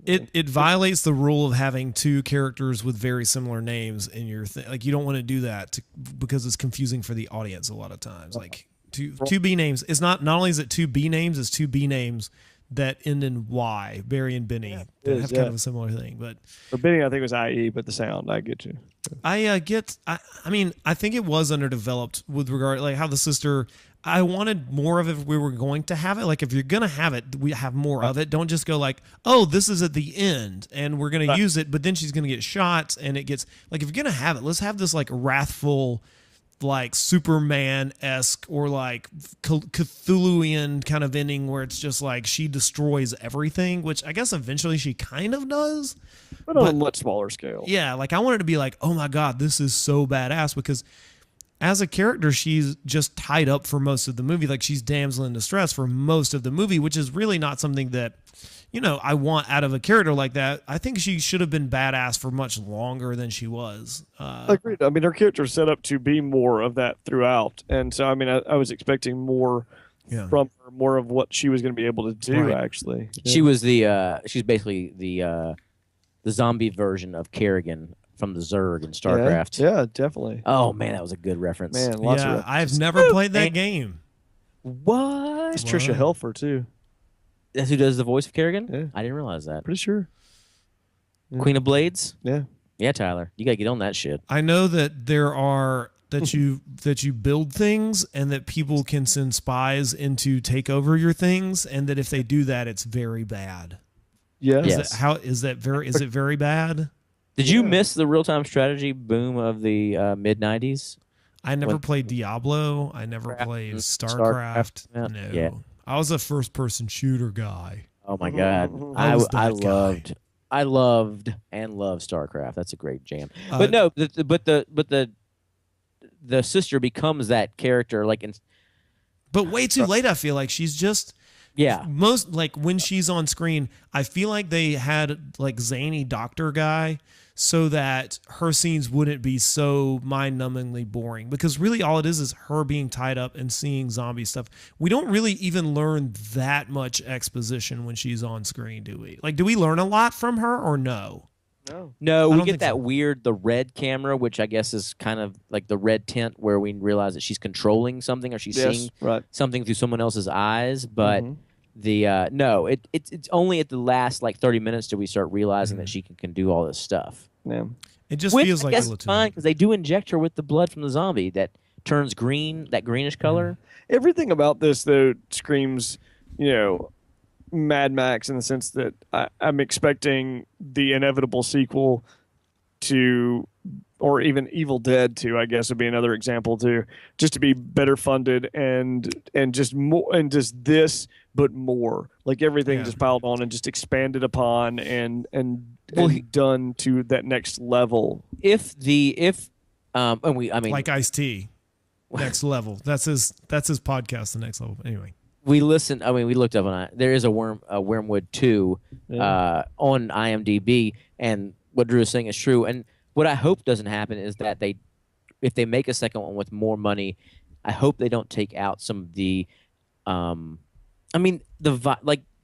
It violates the rule of having two characters with very similar names in your thing. Like you don't want to do that because it's confusing for the audience a lot of times. Like two B names. It's not only is it two B names, it's two B names that end in Y. Barry and Benny that have kind of a similar thing. But for Benny, I think it was IE, but the sound, I get you. I mean, I think it was underdeveloped with regard like how the sister. I wanted more of it if we were going to have it. Like, if you're going to have it, we have more of it. Don't just go like, oh, this is at the end and we're going to use it, but then she's going to get shot and it gets like, if you're going to have it, let's have this like wrathful, like Superman-esque or like Cthulhuian kind of ending where it's just like she destroys everything, which I guess eventually she kind of does. But on a much smaller scale. Yeah, like I wanted to be like, oh my God, this is so badass because as a character, she's just tied up for most of the movie. Like she's damsel in distress for most of the movie, which is really not something that, you know, I want out of a character like that. I think she should have been badass for much longer than she was. Agreed. I mean, her character is set up to be more of that throughout. And so, I mean, I was expecting more from her, more of what she was going to be able to do, actually. Yeah. She was she's basically the zombie version of Kerrigan from the Zerg in StarCraft. Yeah, definitely. Oh man, that was a good reference. Man, lots of I've never played that game. What? It's Trisha Helfer too. That's who does the voice of Kerrigan? Yeah. I didn't realize that. Pretty sure. Yeah. Queen of Blades? Yeah. Yeah, Tyler. You gotta get on that shit. I know that there are that you build things and that people can send spies in to take over your things, and that if they do that, it's very bad. Yeah. Is it very bad? Did you miss the real-time strategy boom of the mid-90s? I never played Diablo. I never played StarCraft. Yeah. No. Yeah. I was a first-person shooter guy. Oh my god. I was that I loved and love StarCraft. That's a great jam. But no, the sister becomes that character like But way too late, I feel like she's just most like when she's on screen, I feel like they had like zany doctor guy so that her scenes wouldn't be so mind-numbingly boring, because really all it is her being tied up and seeing zombie stuff. We don't really even learn that much exposition when she's on screen, do we? Like, do we learn a lot from her or no? No, we get that weird, the red camera, which I guess is kind of like the red tint where we realize that she's controlling something or she's seeing something through someone else's eyes. But it's only at the last like 30 minutes do we start realizing that she can do all this stuff. Yeah. It just feels like I guess it's fine because they do inject her with the blood from the zombie that turns green, that greenish color. Everything about this though screams, Mad Max in the sense that I'm expecting the inevitable sequel to, or even Evil Dead 2, I guess would be another example too, just to be better funded and just more and just this, but more like everything just piled on and just expanded upon and done to that next level. Like Ice-T, next level. That's his podcast, the next level. Anyway. We looked up on it. There is a Wyrmwood 2 on IMDb, and what Drew is saying is true. And what I hope doesn't happen is that if they make a second one with more money, I hope they don't take out some of the,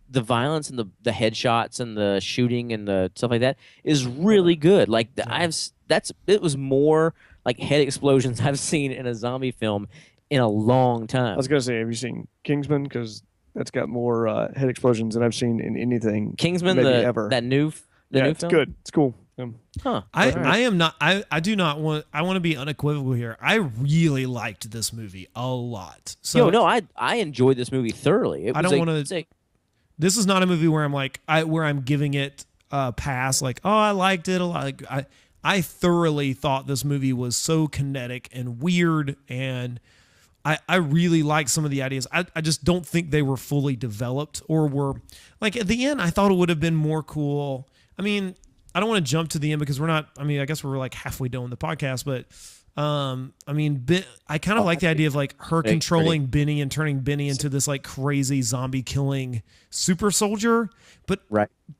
the violence and the headshots and the shooting and the stuff like that is really good. Like it was more like head explosions I've seen in a zombie film in a long time. I was gonna say, have you seen Kingsman? Because that's got more head explosions than I've seen in anything. Kingsman, maybe ever. That new it's film? good. It's cool. Huh. I am not. I do not want. I want to be unequivocal here. I really liked this movie a lot. So I enjoyed this movie thoroughly. I don't want to. This is not a movie where I'm like where I'm giving it a pass. Like, oh, I liked it a lot. Like, I thoroughly thought this movie was so kinetic and weird, and I really like some of the ideas. I just don't think they were fully developed or were like at the end. I thought it would have been more cool. I mean, I don't want to jump to the end because we're not. I mean, I guess we're like halfway done with the podcast, but I mean, I kind of like the idea of like her controlling Benny and turning Benny into this like crazy zombie killing super soldier. But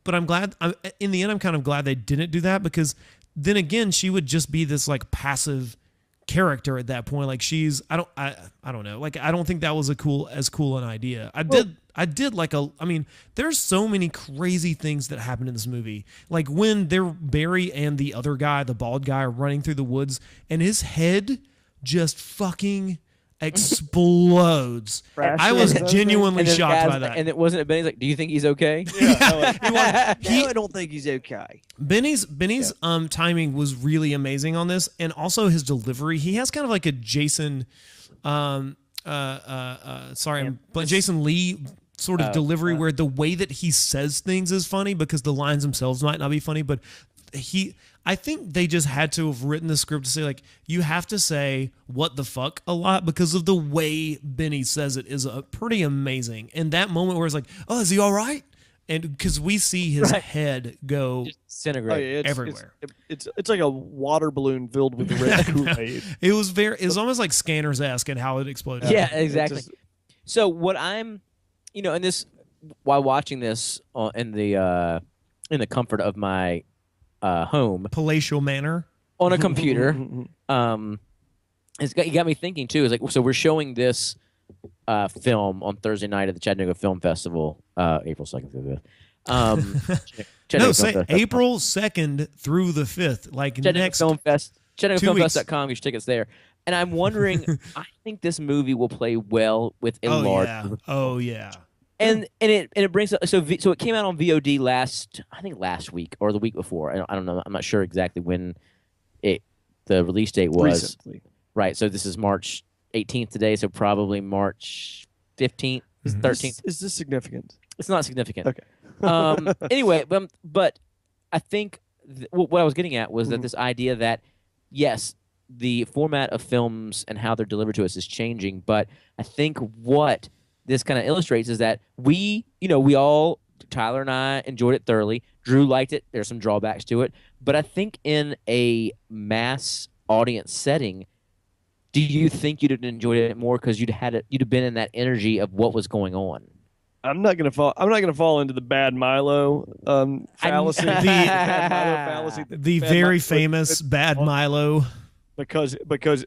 I'm glad. In the end, I'm kind of glad they didn't do that because then again, she would just be this like passive character at that point. Like I don't know. Like I don't think that was as cool an idea. I did like I mean, there's so many crazy things that happen in this movie. Like when Barry and the other guy, the bald guy, are running through the woods and his head just fucking explodes. I was genuinely shocked by that. And it wasn't Benny's like, do you think he's okay? I don't think he's okay. Benny's timing was really amazing on this, and also his delivery. He has kind of like a Jason Jason Lee sort of delivery where the way that he says things is funny because the lines themselves might not be funny, but I think they just had to have written the script to say like you have to say what the fuck a lot because of the way Benny says it is pretty amazing. And that moment where it's like, oh, is he all right? And because we see his head go disintegrate everywhere. It's like a water balloon filled with red Kool-Aid. It was almost like Scanners-esque and how it exploded. Yeah, exactly. So what I'm, and this while watching this in the comfort of my home, palatial manor on a computer, it got me thinking too. It's like, so we're showing this film on Thursday night at the Chattanooga Film Festival, April 2nd through the 5th. No, say April 2nd through the 5th, like Chattanooga next Film Fest, ChattanoogaFilmFest.com. Get your tickets there. And I'm wondering, I think this movie will play well with a large. Oh yeah. And it brings up so it came out on VOD last week or the week before. I don't know. I'm not sure exactly when the release date was. Recently. Right. So this is March 18th today. So probably March 15th, 13th. Is this significant? It's not significant. Okay. Anyway, but I think what I was getting at was that this idea that yes, the format of films and how they're delivered to us is changing, but I think what this kind of illustrates is that we all, Tyler and I, enjoyed it thoroughly. Drew liked it. There's some drawbacks to it. But I think in a mass audience setting, do you think you'd have enjoyed it more because you'd have been in that energy of what was going on? I'm not gonna fall into the bad Milo fallacy. The very famous bad Milo. Because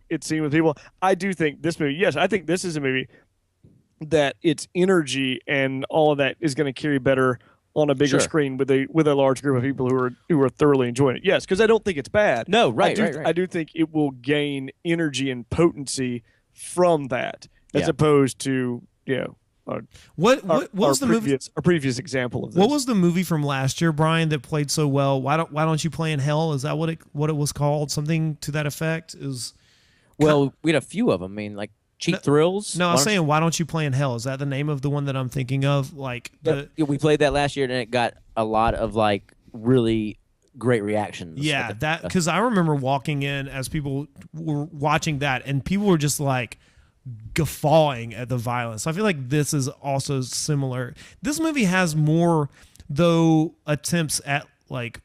it's seen with people. I do think this movie. Yes, I think this is a movie that its energy and all of that is going to carry better on a bigger screen with a large group of people who are thoroughly enjoying it. Yes, because I don't think it's bad. No, right. I do think it will gain energy and potency from that, as opposed to what was the movie? Our previous example of this. What was the movie from last year, Brian, that played so well? Why don't you play in hell? Is that what it was called? Something to that effect? Well, we had a few of them. I mean, like Cheap Thrills. No, I was saying, why don't you play in hell? Is that the name of the one that I'm thinking of? Like, we played that last year, and it got a lot of like really great reactions. Yeah, that because I remember walking in as people were watching that, and people were just like guffawing at the violence. I feel like this is also similar. This movie has more, though, attempts at like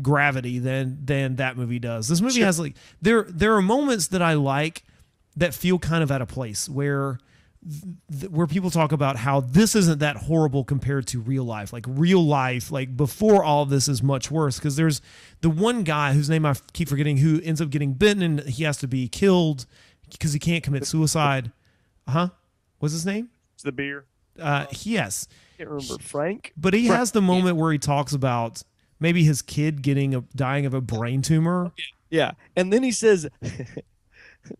gravity than that movie does. This movie has like there are moments that I like that feel kind of out of place where people talk about how this isn't that horrible compared to real life. Like real life, like before all of this is much worse because there's the one guy whose name I keep forgetting who ends up getting bitten and he has to be killed because he can't commit suicide. What's his name? It's the beer. Yes. I can't remember Frank. But he has the moment where he talks about maybe his kid dying of a brain tumor. Yeah, and then he says,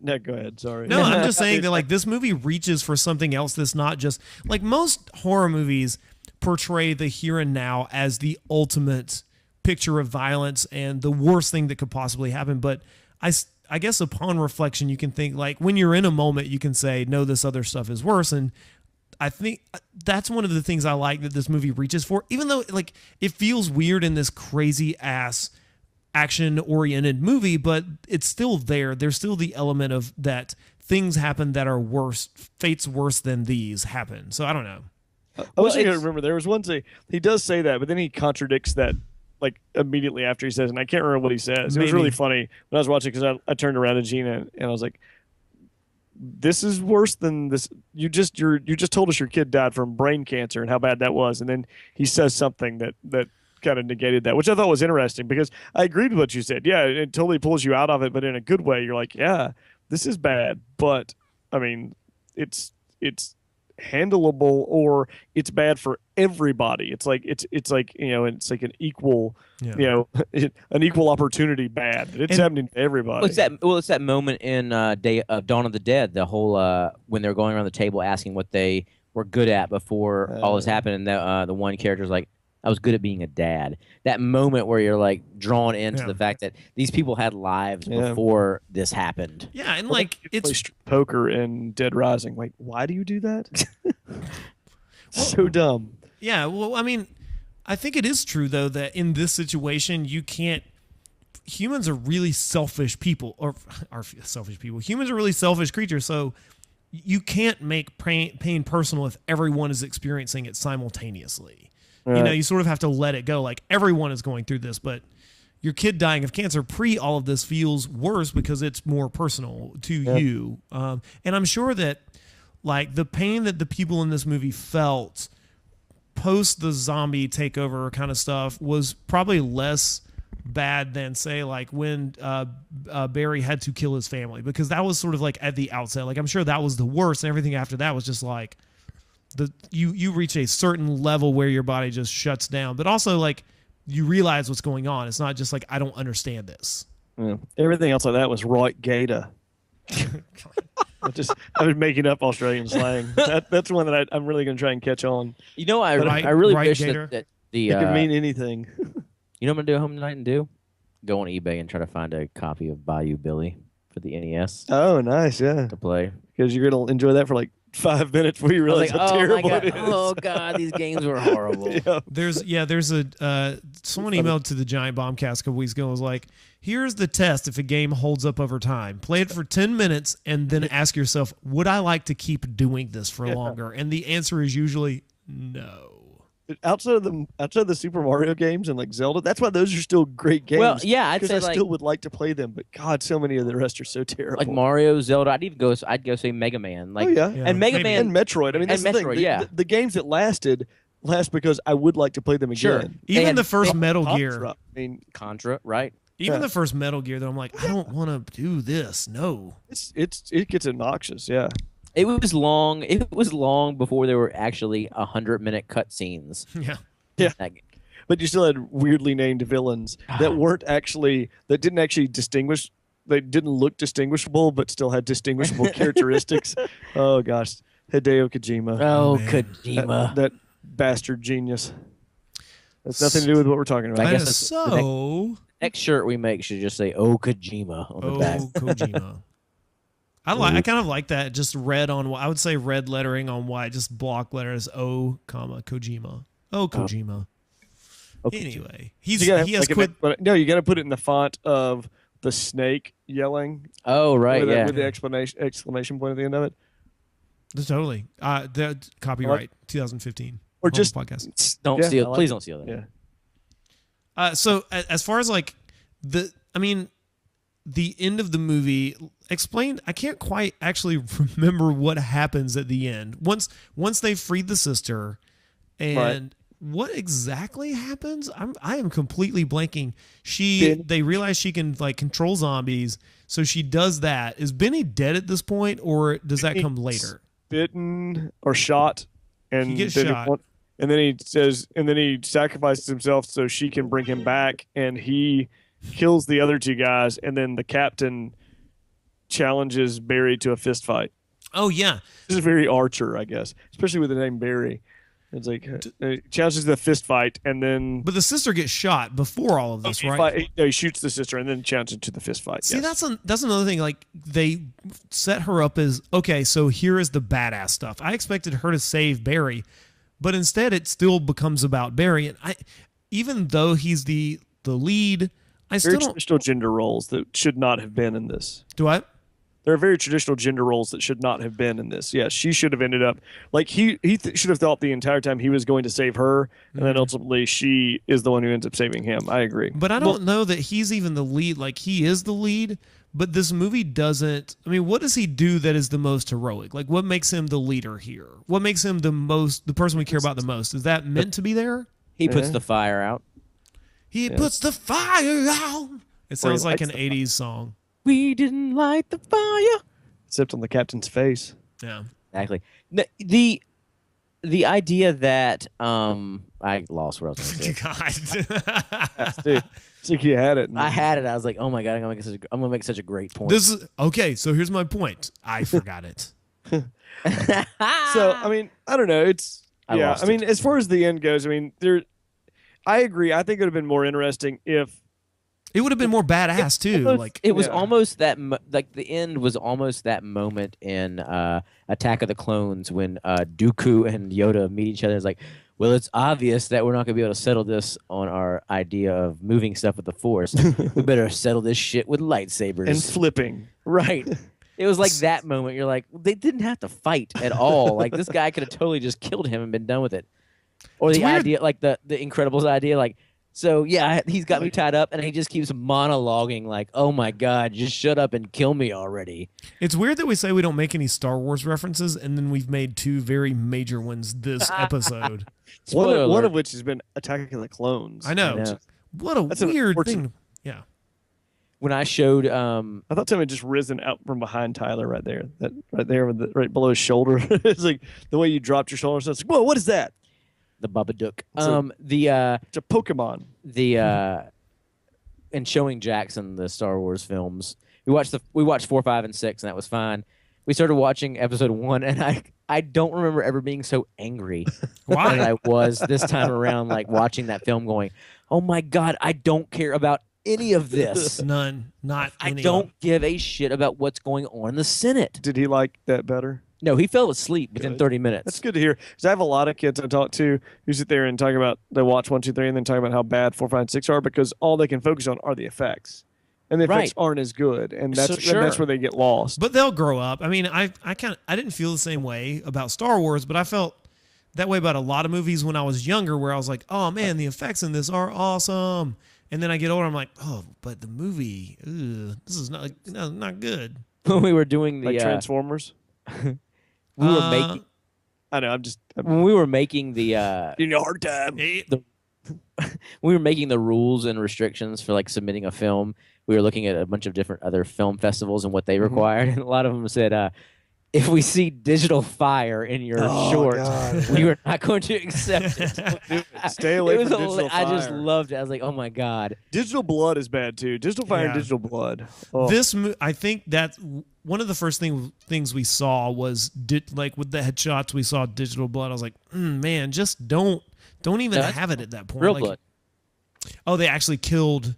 "No, go ahead. Sorry." No, I'm just saying that like this movie reaches for something else that's not just like most horror movies portray the here and now as the ultimate picture of violence and the worst thing that could possibly happen. But I guess upon reflection, you can think like when you're in a moment, you can say, no, this other stuff is worse. And I think that's one of the things I like that this movie reaches for, even though like it feels weird in this crazy ass action oriented movie, but it's still there. There's still the element of that things happen that are worse, fates worse than these happen. So I don't know. I wish I could remember. There was one say he does say that, but then he contradicts that like immediately after he says, and I can't remember what he says. It was really funny when I was watching because I turned around to Gina and I was like, "This is worse than this. You just told us your kid died from brain cancer and how bad that was." And then he says something that kind of negated that, which I thought was interesting because I agreed with what you said. Yeah, it totally pulls you out of it, but in a good way. You're like, yeah, this is bad, but I mean, it's handleable, or it's bad for everybody. It's like it's like it's like an equal an equal opportunity bad. It's happening to everybody. It's that moment in Day of Dawn of the Dead, the whole when they're going around the table asking what they were good at before all this happened, and the one character's like, I was good at being a dad. That moment where you're like drawn into the fact that these people had lives before this happened. Yeah, and like it's poker in Dead Rising. Like, why do you do that? So dumb. Yeah, well, I mean, I think it is true though that in this situation you can't. Humans are really selfish people, or are selfish people. Humans are really selfish creatures, so you can't make pain personal if everyone is experiencing it simultaneously. Right. You sort of have to let it go. Like everyone is going through this, but your kid dying of cancer pre all of this feels worse because it's more personal to you. And I'm sure that like the pain that the people in this movie felt post the zombie takeover kind of stuff was probably less bad than say like when Barry had to kill his family, because that was sort of like at the outset. Like I'm sure that was the worst, and everything after that was just like you reach a certain level where your body just shuts down, but also like you realize what's going on. It's not just like I don't understand this. Yeah. Everything else like that was right gator. I've been making up Australian slang. That's one that I'm really going to try and catch on. I really wish that the it could mean anything. You know what I'm going to do home tonight and do? Go on eBay and try to find a copy of Bayou Billy for the NES. Oh, nice, yeah. To play. Because you're going to enjoy that for like 5 minutes before you realize how terrible it is. Oh God, these games were horrible. There's a someone emailed to the Giant Bombcast a couple weeks ago and was like, here's the test if a game holds up over time. Play it for 10 minutes and then ask yourself, would I like to keep doing this for longer? And the answer is usually no. Outside of the Super Mario games and like Zelda, that's why those are still great games. Well, yeah, I'd say I still would like to play them, but God, so many of the rest are so terrible. Like Mario, Zelda, I'd go say Mega Man. Like, and Mega Man and Metroid. I mean, that's the thing. The games that last because I would like to play them again. Sure. Even the first Metal Gear. I mean, Contra, right? Even the first Metal Gear, though, I'm like, I don't want to do this. No, it gets obnoxious. Yeah. It was long. It was long before there were actually 100-minute cutscenes. Yeah. But you still had weirdly named villains that didn't actually distinguish. They didn't look distinguishable, but still had distinguishable characteristics. Oh gosh, Hideo Kojima. Oh, Kojima. That bastard genius. That's nothing to do with what we're talking about. I guess so. Next shirt we make should just say "Oh Kojima" on the back. Oh Kojima. I kind of like that. Just red on. I would say red lettering on white. Just block letters. O, Kojima. Oh Kojima. Anyway, he has quit. No, you got to put it in the font of the snake yelling. Oh right, with the exclamation point at the end of it. Totally. The copyright 2015. Or just podcast. Don't steal. Please don't steal that. Yeah. So as far as like the end of the movie, explain. I can't quite actually remember what happens at the end. Once they freed the sister, and what exactly happens? I am completely blanking. They realize she can like control zombies, so she does that. Is Benny dead at this point, or does that come later? Bitten or shot, and He gets then shot. and then he says, and then he sacrifices himself so she can bring him back, and he kills the other two guys, and then the captain challenges Barry to a fist fight. Oh yeah, This is very Archer, I guess, especially with the name Barry. It's like challenges the fist fight, and then but the sister gets shot before all of this, right? he shoots the sister, and then challenges to the fist fight. See, yes. that's another thing. Like they set her up as okay, so here is the badass stuff. I expected her to save Barry, but instead it still becomes about Barry. And even though he's the lead, I still very don't. traditional gender roles that should not have been in this. Do I? There are very traditional gender roles that should not have been in this. Yeah, she should have ended up like he should have thought the entire time he was going to save her, and then ultimately she is the one who ends up saving him. I agree. But I don't know that he's even the lead. Like he is the lead, but this movie doesn't. I mean, what does he do that is the most heroic? Like what makes him the leader here? What makes him the person we care about the most? Is that meant to be there? He puts the fire out. He puts the fire out. It sounds like an lights 80s song. We didn't light the fire. Except on the captain's face. Yeah. Exactly. The idea that I lost where I was going to say. God. Dude, it's like you had it. I had it. I was like, oh my god, I'm gonna make such a great point. This is okay, so here's my point. I forgot it. So I mean, I don't know. I mean, as far as the end goes, I mean, I agree. I think it would have been more interesting if It would have been more badass too. Like it was almost that like the end was almost that moment in Attack of the Clones when Dooku and Yoda meet each other. It's like, well, it's obvious that we're not going to be able to settle this on our idea of moving stuff with the Force. We better settle this shit with lightsabers and flipping. Right. It was like that moment. You're like, they didn't have to fight at all. Like this guy could have totally just killed him and been done with it. Or the idea, like the Incredibles idea, like. So, yeah, he's got me tied up, and he just keeps monologuing like, oh, my God, just shut up and kill me already. It's weird that we say we don't make any Star Wars references, and then we've made two very major ones this episode. One of which has been Attack of the Clones. I know. What a weird thing. Yeah. When I showed... I thought somebody had just risen out from behind Tyler right there. Right there, right below his shoulder. It's like the way you dropped your shoulder. So it's like, whoa, what is that? The Babadook. It's a Pokemon. And showing Jackson the Star Wars films. We watched 4, 5, and 6, and that was fine. We started watching episode 1, and I don't remember ever being so angry than I was this time around, like watching that film going, oh my God, I don't care about any of this. None. Not any. I don't give a shit about what's going on in the Senate. Did he like that better? No, he fell asleep within 30 minutes. That's good to hear. Because I have a lot of kids I talk to who sit there and talk about, they watch 1, 2, 3, and then talk about how bad 4, 5, and 6 are because all they can focus on are the effects. And the effects aren't as good. And that's where they get lost. But they'll grow up. I mean, I didn't feel the same way about Star Wars, but I felt that way about a lot of movies when I was younger where I was like, oh man, the effects in this are awesome. And then I get older, I'm like, oh, but the movie, this is not good. When we were doing the... Like Transformers? We were making. I know. When we were making the. Giving you a hard time. We were making the rules and restrictions for like submitting a film. We were looking at a bunch of different other film festivals and what they required, and a lot of them said, "If we see digital fire in your short, we are not going to accept it." Stay away from digital fire. I just loved it. I was like, "Oh my God!" Digital blood is bad too. Digital fire and digital blood. Oh. I think that one of the first things we saw was like with the headshots we saw digital blood. I was like, man, just don't even have it at that point. Real like, blood. Oh, they actually killed.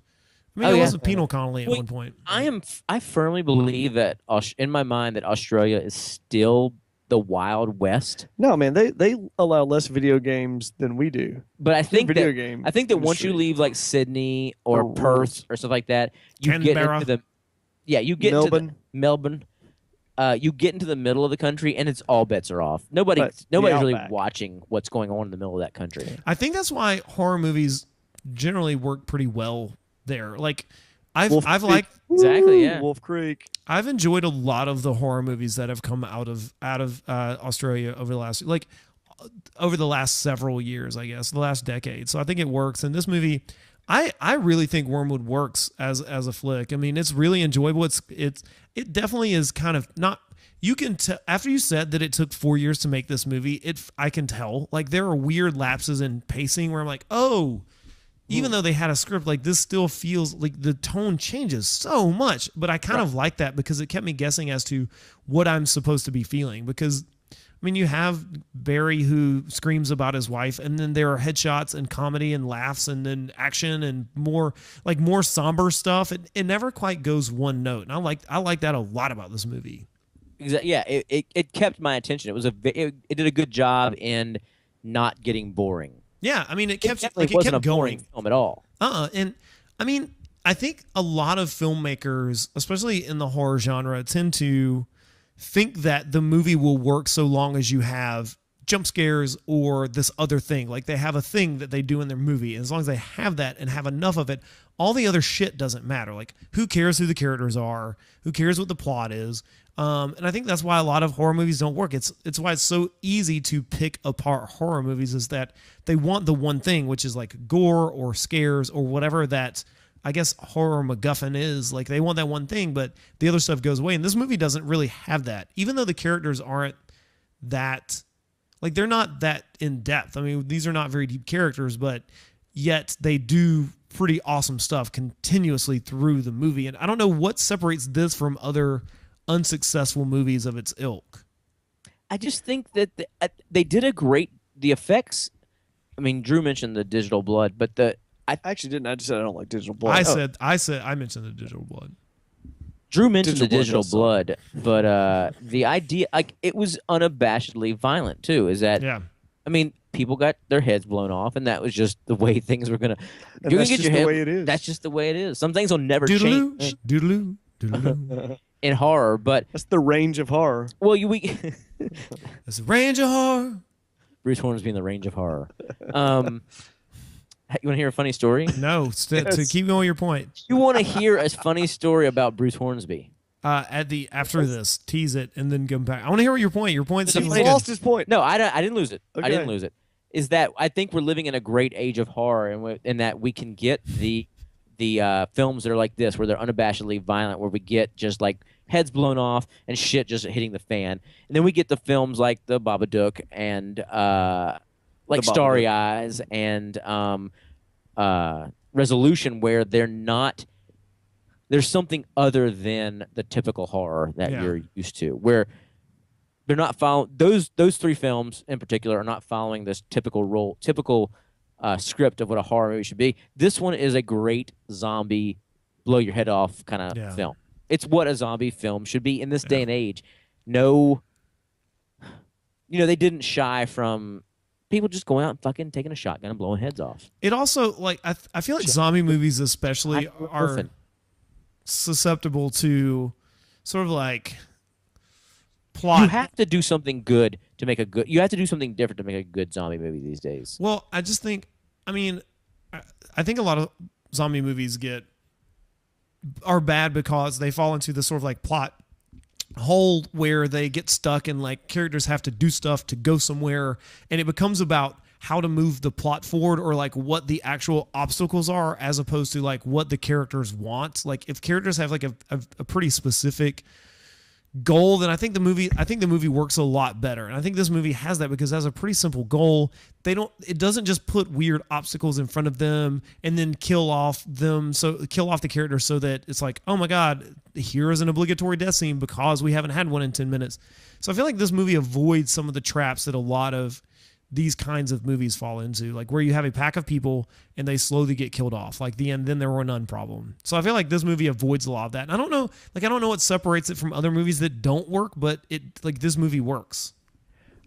I mean, it was a penal colony at one point. I firmly believe that in my mind that Australia is still the Wild West. No, man, they allow less video games than we do. But I think that once you leave like Sydney or Perth or stuff like that, you get into the Melbourne. You get into the middle of the country and it's all bets are off. Nobody's really watching what's going on in the middle of that country. I think that's why horror movies generally work pretty well there. Like I've liked exactly, yeah. Wolf Creek. I've enjoyed a lot of the horror movies that have come out of Australia over the last several years, I guess, the last decade. So I think it works. And this movie, I really think Wyrmwood works as a flick. I mean, it's really enjoyable. It definitely is kind of not. You can tell after you said that it took 4 years to make this movie. I can tell like there are weird lapses in pacing where I'm like, oh. Even though they had a script, like this still feels like the tone changes so much. But I kind of like that because it kept me guessing as to what I'm supposed to be feeling. Because, I mean, you have Barry who screams about his wife, and then there are headshots and comedy and laughs and then action and more somber stuff. It never quite goes one note. And I like that a lot about this movie. Exactly. Yeah, it kept my attention. It did a good job in not getting boring. Yeah, I mean, it kept wasn't a going. boring film at all. And I mean, I think a lot of filmmakers, especially in the horror genre, tend to think that the movie will work so long as you have jump scares or this other thing. Like they have a thing that they do in their movie. And as long as they have that and have enough of it, all the other shit doesn't matter. Like who cares who the characters are? Who cares what the plot is? And I think that's why a lot of horror movies don't work. It's why it's so easy to pick apart horror movies is that they want the one thing, which is like gore or scares or whatever that I guess horror MacGuffin is. Like they want that one thing, but the other stuff goes away. And this movie doesn't really have that, even though the characters aren't that, like they're not that in depth. I mean, these are not very deep characters, but yet they do pretty awesome stuff continuously through the movie. And I don't know what separates this from other unsuccessful movies of its ilk. I just think that they did the effects. I mean, Drew mentioned the digital blood, but I actually didn't. I just said I don't like digital blood. I mentioned the digital blood. Drew mentioned the digital blood, but the idea, like, it was unabashedly violent too. Is that? Yeah. I mean, people got their heads blown off, and that was just the way things were gonna. That's just the way it is. That's just the way it is. Some things will never Doodaloo, change. doodaloo, doodaloo. In horror, but that's the range of horror. Well, that's the range of horror. Bruce Hornsby in the range of horror. You want to hear a funny story? No, to keep going your point. You want to hear a funny story about Bruce Hornsby? After this, tease it and then come back. I want to hear what your point. Your point. He lost his point. No, I didn't lose it. Okay. I didn't lose it. Is that I think we're living in a great age of horror, and that we can get the films that are like this, where they're unabashedly violent, where we get just like heads blown off and shit just hitting the fan, and then we get the films like The Babadook and like Starry Eyes and Resolution, where there's something other than the typical horror that you're used to, where they're not following those three films in particular are not following this typical script of what a horror movie should be. This one is a great zombie, blow your head off kind of film. It's what a zombie film should be in this day and age. No, they didn't shy from people just going out and fucking taking a shotgun and blowing heads off. It also, like, I feel like zombie movies especially are susceptible to sort of like plot. You have to do something good to make a good. You have to do something different to make a good zombie movie these days. Well, I just think, I mean, I think a lot of zombie movies are bad because they fall into this sort of like plot hole where they get stuck and like characters have to do stuff to go somewhere, and it becomes about how to move the plot forward or like what the actual obstacles are as opposed to like what the characters want. Like if characters have like a pretty specific goal, then I think the movie works a lot better. And I think this movie has that because it has a pretty simple goal. It doesn't just put weird obstacles in front of them and then kill off the characters so that it's like, oh my God, here is an obligatory death scene because we haven't had one in 10 minutes. So I feel like this movie avoids some of the traps that a lot of these kinds of movies fall into, like where you have a pack of people and they slowly get killed off, like the end, then there were none problem. So I feel like this movie avoids a lot of that. And I don't know what separates it from other movies that don't work, but this movie works.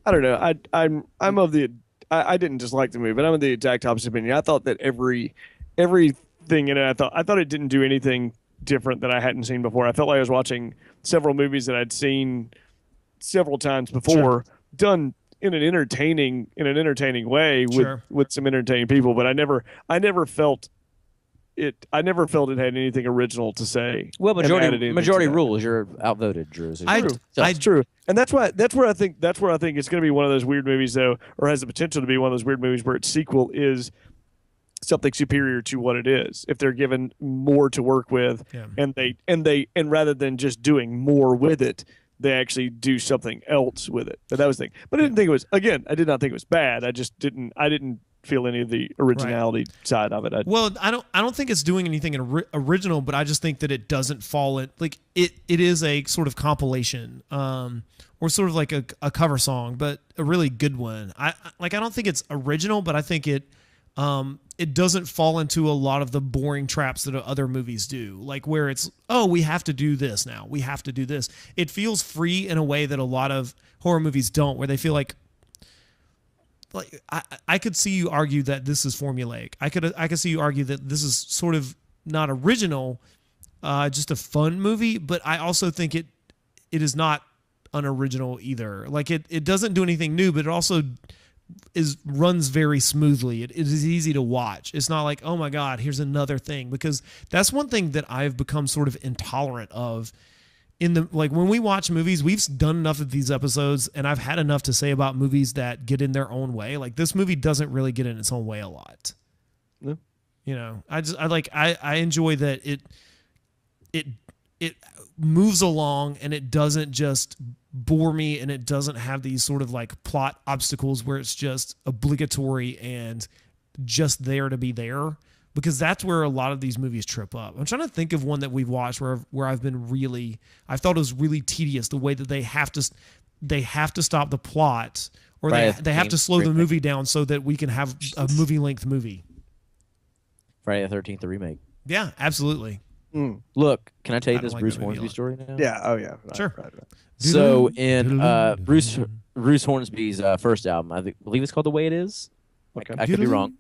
I don't know. I'm of the I didn't dislike the movie, but I'm of the exact opposite opinion. I thought that everything in it, I thought it didn't do anything different that I hadn't seen before. I felt like I was watching several movies that I'd seen several times before, done in an entertaining way with some entertaining people, but I never felt it had anything original to say. Well, majority rules. You're outvoted, Drew. That's true, and that's where I think it's going to be one of those weird movies, though, or has the potential to be one of those weird movies where its sequel is something superior to what it is if they're given more to work with, Yeah. and rather than just doing more with it, they actually do something else with it. But that was the thing. But I didn't think it was, again, I did not think it was bad. I didn't feel any of the originality side of it. I don't think it's doing anything original, but I just think that it doesn't fall in, like it is a sort of compilation, or sort of like a cover song, but a really good one. I don't think it's original, but I think it doesn't fall into a lot of the boring traps that other movies do, like where it's, oh, we have to do this now, we have to do this. It feels free in a way that a lot of horror movies don't, where they feel like I could see you argue that this is formulaic. I could see you argue that this is sort of not original, just a fun movie, but I also think it is not unoriginal either. Like it doesn't do anything new, but it also runs very smoothly. It is easy to watch. It's not like, oh my God, here's another thing, because that's one thing that I've become sort of intolerant of. When we watch movies, we've done enough of these episodes, and I've had enough to say about movies that get in their own way. Like, this movie doesn't really get in its own way a lot. No. You know, I enjoy that it moves along, and it doesn't just bore me, and it doesn't have these sort of like plot obstacles where it's just obligatory and just there to be there. Because that's where a lot of these movies trip up. I'm trying to think of one that we've watched where I thought it was really tedious, the way that they have to stop the plot, or they have to slow the movie down so that we can have a movie-length movie. Friday the 13th, the remake. Yeah, absolutely. Look, can I tell you this like Bruce that movie a Hornsby lot. story now? Yeah. Oh yeah. Sure. Right. So in Bruce Hornsby's first album, I believe it's called The Way It Is. Okay. I could be wrong.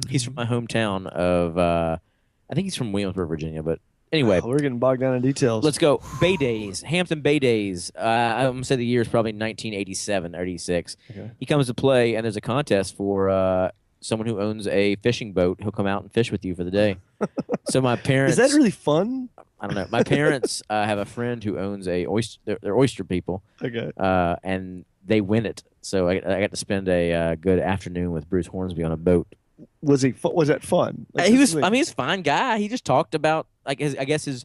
He's from my hometown of, I think he's from Williamsburg, Virginia. But anyway, we're getting bogged down in details. let's go. Bay Days, Hampton Bay Days. I'm going to say the year is probably 1987, 86. Okay. He comes to play, and there's a contest for someone who owns a fishing boat. He'll come out and fish with you for the day. So my parents... Is that really fun? I don't know. My parents have a friend who owns a oyster. They're oyster people. Okay. And they win it. So I got to spend a good afternoon with Bruce Hornsby on a boat. Was that fun? Like, He was. I mean, he's a fine guy. He just talked about, like, I guess his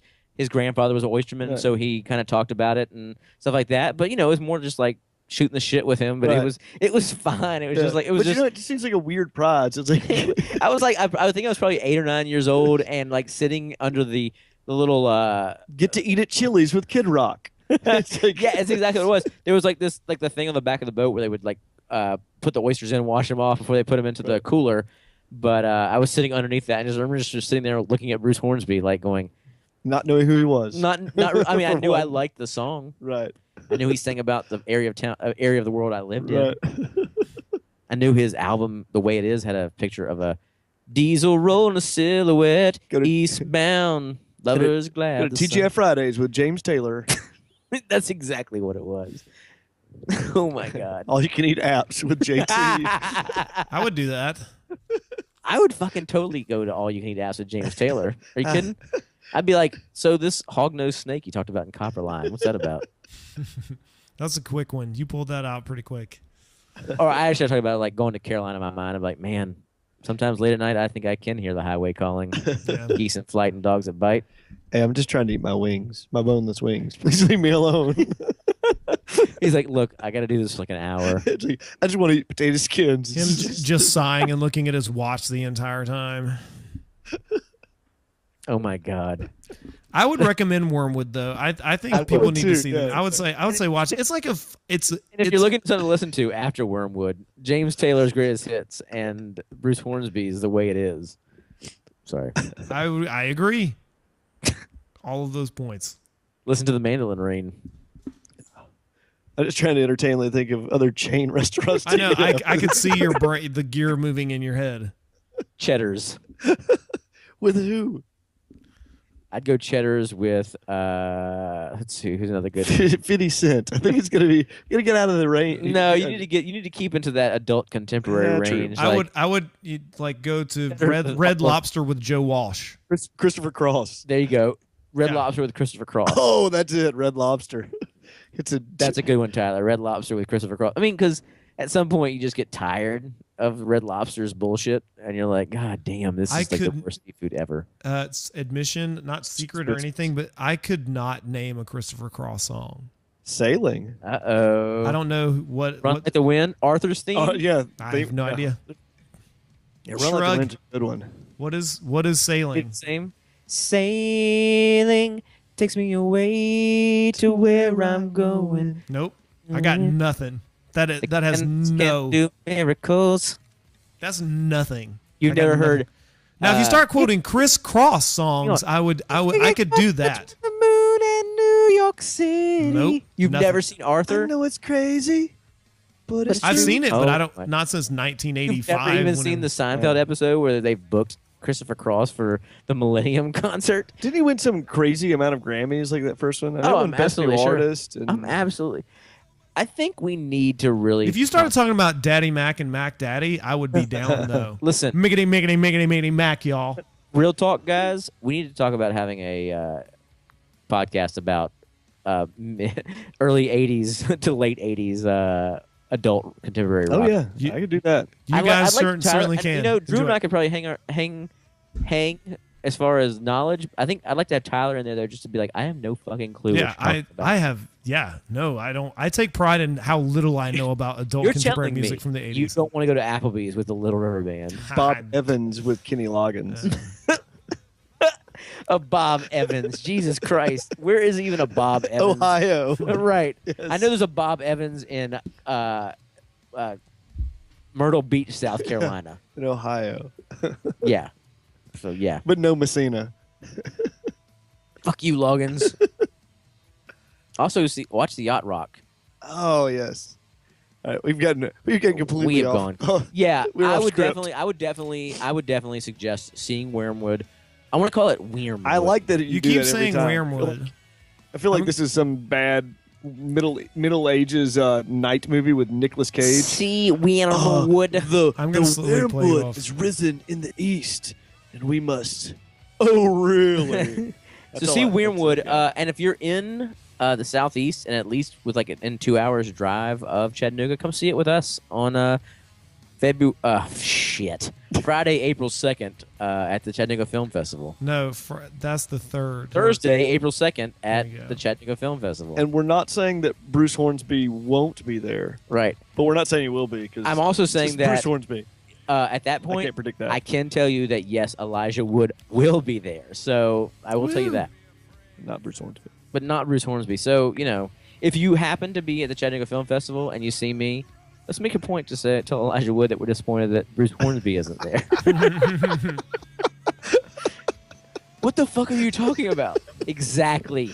grandfather was an oysterman, Right. so he kind of talked about it and stuff like that. But it was more just like shooting the shit with him. But Right. it was fine. It was just like it was But just. it just seems like a weird prize. It's like I was like, I think I was probably 8 or 9 years old, and like sitting under the little. get to eat at Chili's with Kid Rock. It's like, Yeah, it's exactly what it was. There was like this, like the thing on the back of the boat where they would like put the oysters in, wash them off before they put them into the cooler. But I was sitting underneath that, and I remember just sitting there looking at Bruce Hornsby, like going, not knowing who he was. not. I mean, I knew I liked the song. Right. I knew he sang about the area of the world I lived in. Right. I knew his album, The Way It Is, had a picture of a diesel rolling a silhouette, Go to- eastbound, lovers glad. Go to TGF Fridays with James Taylor. That's exactly what it was. Oh my God. All you can eat apps with JT. I would do that. I would fucking totally go to All You Can Eat Ass with James Taylor. Are you kidding? I'd be like, so this hog-nosed snake you talked about in Copperline, what's that about? That's a quick one. You pulled that out pretty quick. Or I actually talk about like going to Carolina in my mind. I'm like, man, sometimes late at night I think I can hear the highway calling, Yeah. geese in flight and dogs that bite. Hey, I'm just trying to eat my wings, my boneless wings. Please leave me alone. He's like, look, I got to do this for like an hour. It's like, I just want to eat potato skins. Him just sighing and looking at his watch the entire time. Oh my God. I would recommend Wyrmwood though. I think I people would need too, to see that. yeah. I would say watch it. It's like it's And if you're looking for something to listen to after Wyrmwood, James Taylor's Greatest Hits and Bruce Hornsby's The Way It Is. Sorry. I agree. All of those points. Listen to The Mandolin Rain. I'm just trying to entertainingly think of other chain restaurants. I know. to I could see your brain, the gear moving in your head. Cheddar's. With who? I'd go Cheddar's with let's see, who's another good 50 Cent. I think it's gonna get out of the range. No, you need to keep into that adult contemporary Yeah, true. range. I would like go to Red Lobster with Joe Walsh. Christopher Cross. There you go. Red Yeah. Lobster with Christopher Cross. Oh, that's it. Red Lobster. That's a good one, Tyler. Red Lobster with Christopher Cross. I mean, because at some point you just get tired of Red Lobster's bullshit, and you're like, God damn, this is like the worst seafood ever. It's admission, not secret or anything, but I could not name a Christopher Cross song. Sailing. Uh-oh. I don't know what. Run Like the Wind, Arthur's theme. Oh yeah, I have no idea. Yeah, Run Like the Wind's a good one. What is sailing? Same. Sailing takes me away to where I'm going. Nope, I got nothing. That has no. Do miracles. That's nothing. You've never heard. Now, if you start quoting Chris Cross songs, I could do that. The moon in New York City. Nope. You've nothing. never seen Arthur? I know it's crazy, but it's I've true. seen it, but I don't. my- Not since 1985. You've never even seen the Seinfeld episode where they booked Christopher Cross for the Millennium concert? Didn't he win some crazy amount of Grammys like that first one? I'm absolutely sure. Artist. And... I'm absolutely. I think we need to really. If you started talking about Daddy Mac and Mac Daddy, I would be down though. Listen, miggity Mac, y'all. real talk, guys. We need to talk about having a podcast about early '80s to late '80s adult contemporary rock. Oh yeah, I could do that. You guys certainly can. You know, Drew and I could probably hang as far as knowledge. I think I'd like to have Tyler in there just to be like, I have no fucking clue. Yeah, what you're talking about. I have. Yeah, no, I don't. I take pride in how little I know about adult You're contemporary telling music me from the 80s. you don't want to go to Applebee's with the Little River Band. Bob Evans with Kenny Loggins. A Bob Evans. Jesus Christ. Where is even a Bob Evans? Ohio. Right. Yes. I know there's a Bob Evans in Myrtle Beach, South Carolina. In Ohio. Yeah. So, yeah. But no Messina. Fuck you, Loggins. Also, watch the Yacht Rock. Oh yes. All right, we've gotten completely We have off. gone. Yeah, We're I off would script. definitely suggest seeing Wyrmwood. I want to call it Wyrmwood. I like that You do keep that every saying time. Wyrmwood. I feel like this is some bad Middle Ages night movie with Nicolas Cage. See Wyrmwood. I'm gonna slowly play it off. is risen in the east, and we must. Oh really? So see Wyrmwood, and if you're in the southeast and at least with like in 2 hours drive of Chattanooga, come see it with us on Friday, April 2nd at the Chattanooga Film Festival. No, that's the third. Thursday, April 2nd There you go. at the Chattanooga Film Festival. And we're not saying that Bruce Hornsby won't be there, Right. but we're not saying he will be because I'm also saying that Bruce Hornsby. at that point, I can't predict that. I can tell you that yes, Elijah Wood will be there. So I will tell you that. Not Bruce Hornsby. But not Bruce Hornsby. So, you know, if you happen to be at the Chattanooga Film Festival and you see me, let's make a point to tell Elijah Wood that we're disappointed that Bruce Hornsby isn't there. What the fuck are you talking about? Exactly.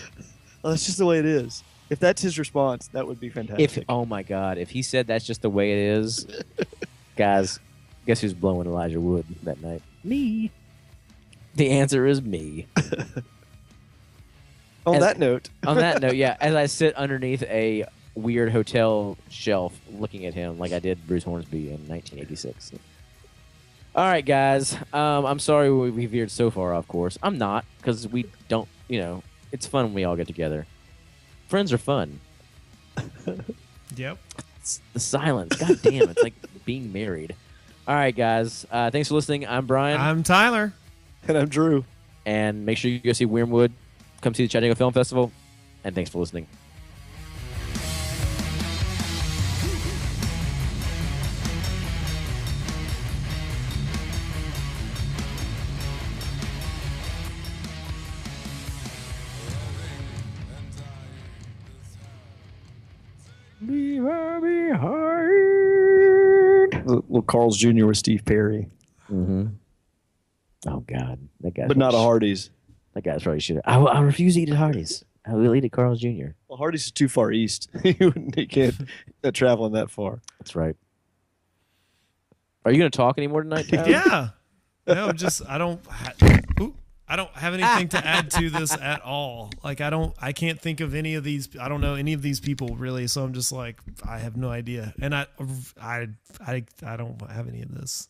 Well, that's just the way it is. If that's his response, that would be fantastic. Oh my God, if he said that's just the way it is, guys, guess who's blowing Elijah Wood that night? Me. The answer is me. On that note, yeah, as I sit underneath a weird hotel shelf looking at him like I did Bruce Hornsby in 1986. All right, guys. I'm sorry we veered so far off course. I'm not, because we don't, it's fun when we all get together. Friends are fun. Yep. It's the silence. God damn, it's like being married. All right, guys. Thanks for listening. I'm Brian. I'm Tyler. and I'm Drew. And make sure you go see Wyrmwood. Come see the Chattanooga Film Festival. And thanks for listening. Leave her behind. Little Carl's Jr. with Steve Perry, Mm-hmm. Oh, God. That guy. but not a Hardee's. That guy's probably should. I refuse to eat at Hardee's. I will eat at Carl's Jr. Well, Hardee's is too far east. He can't traveling that far. That's right. Are you going to talk anymore tonight, Tyler? Yeah. No, I don't have anything to add to this at all. Like I can't think of any of these. I don't know any of these people really. So I'm just like, I have no idea. And I don't have any of this.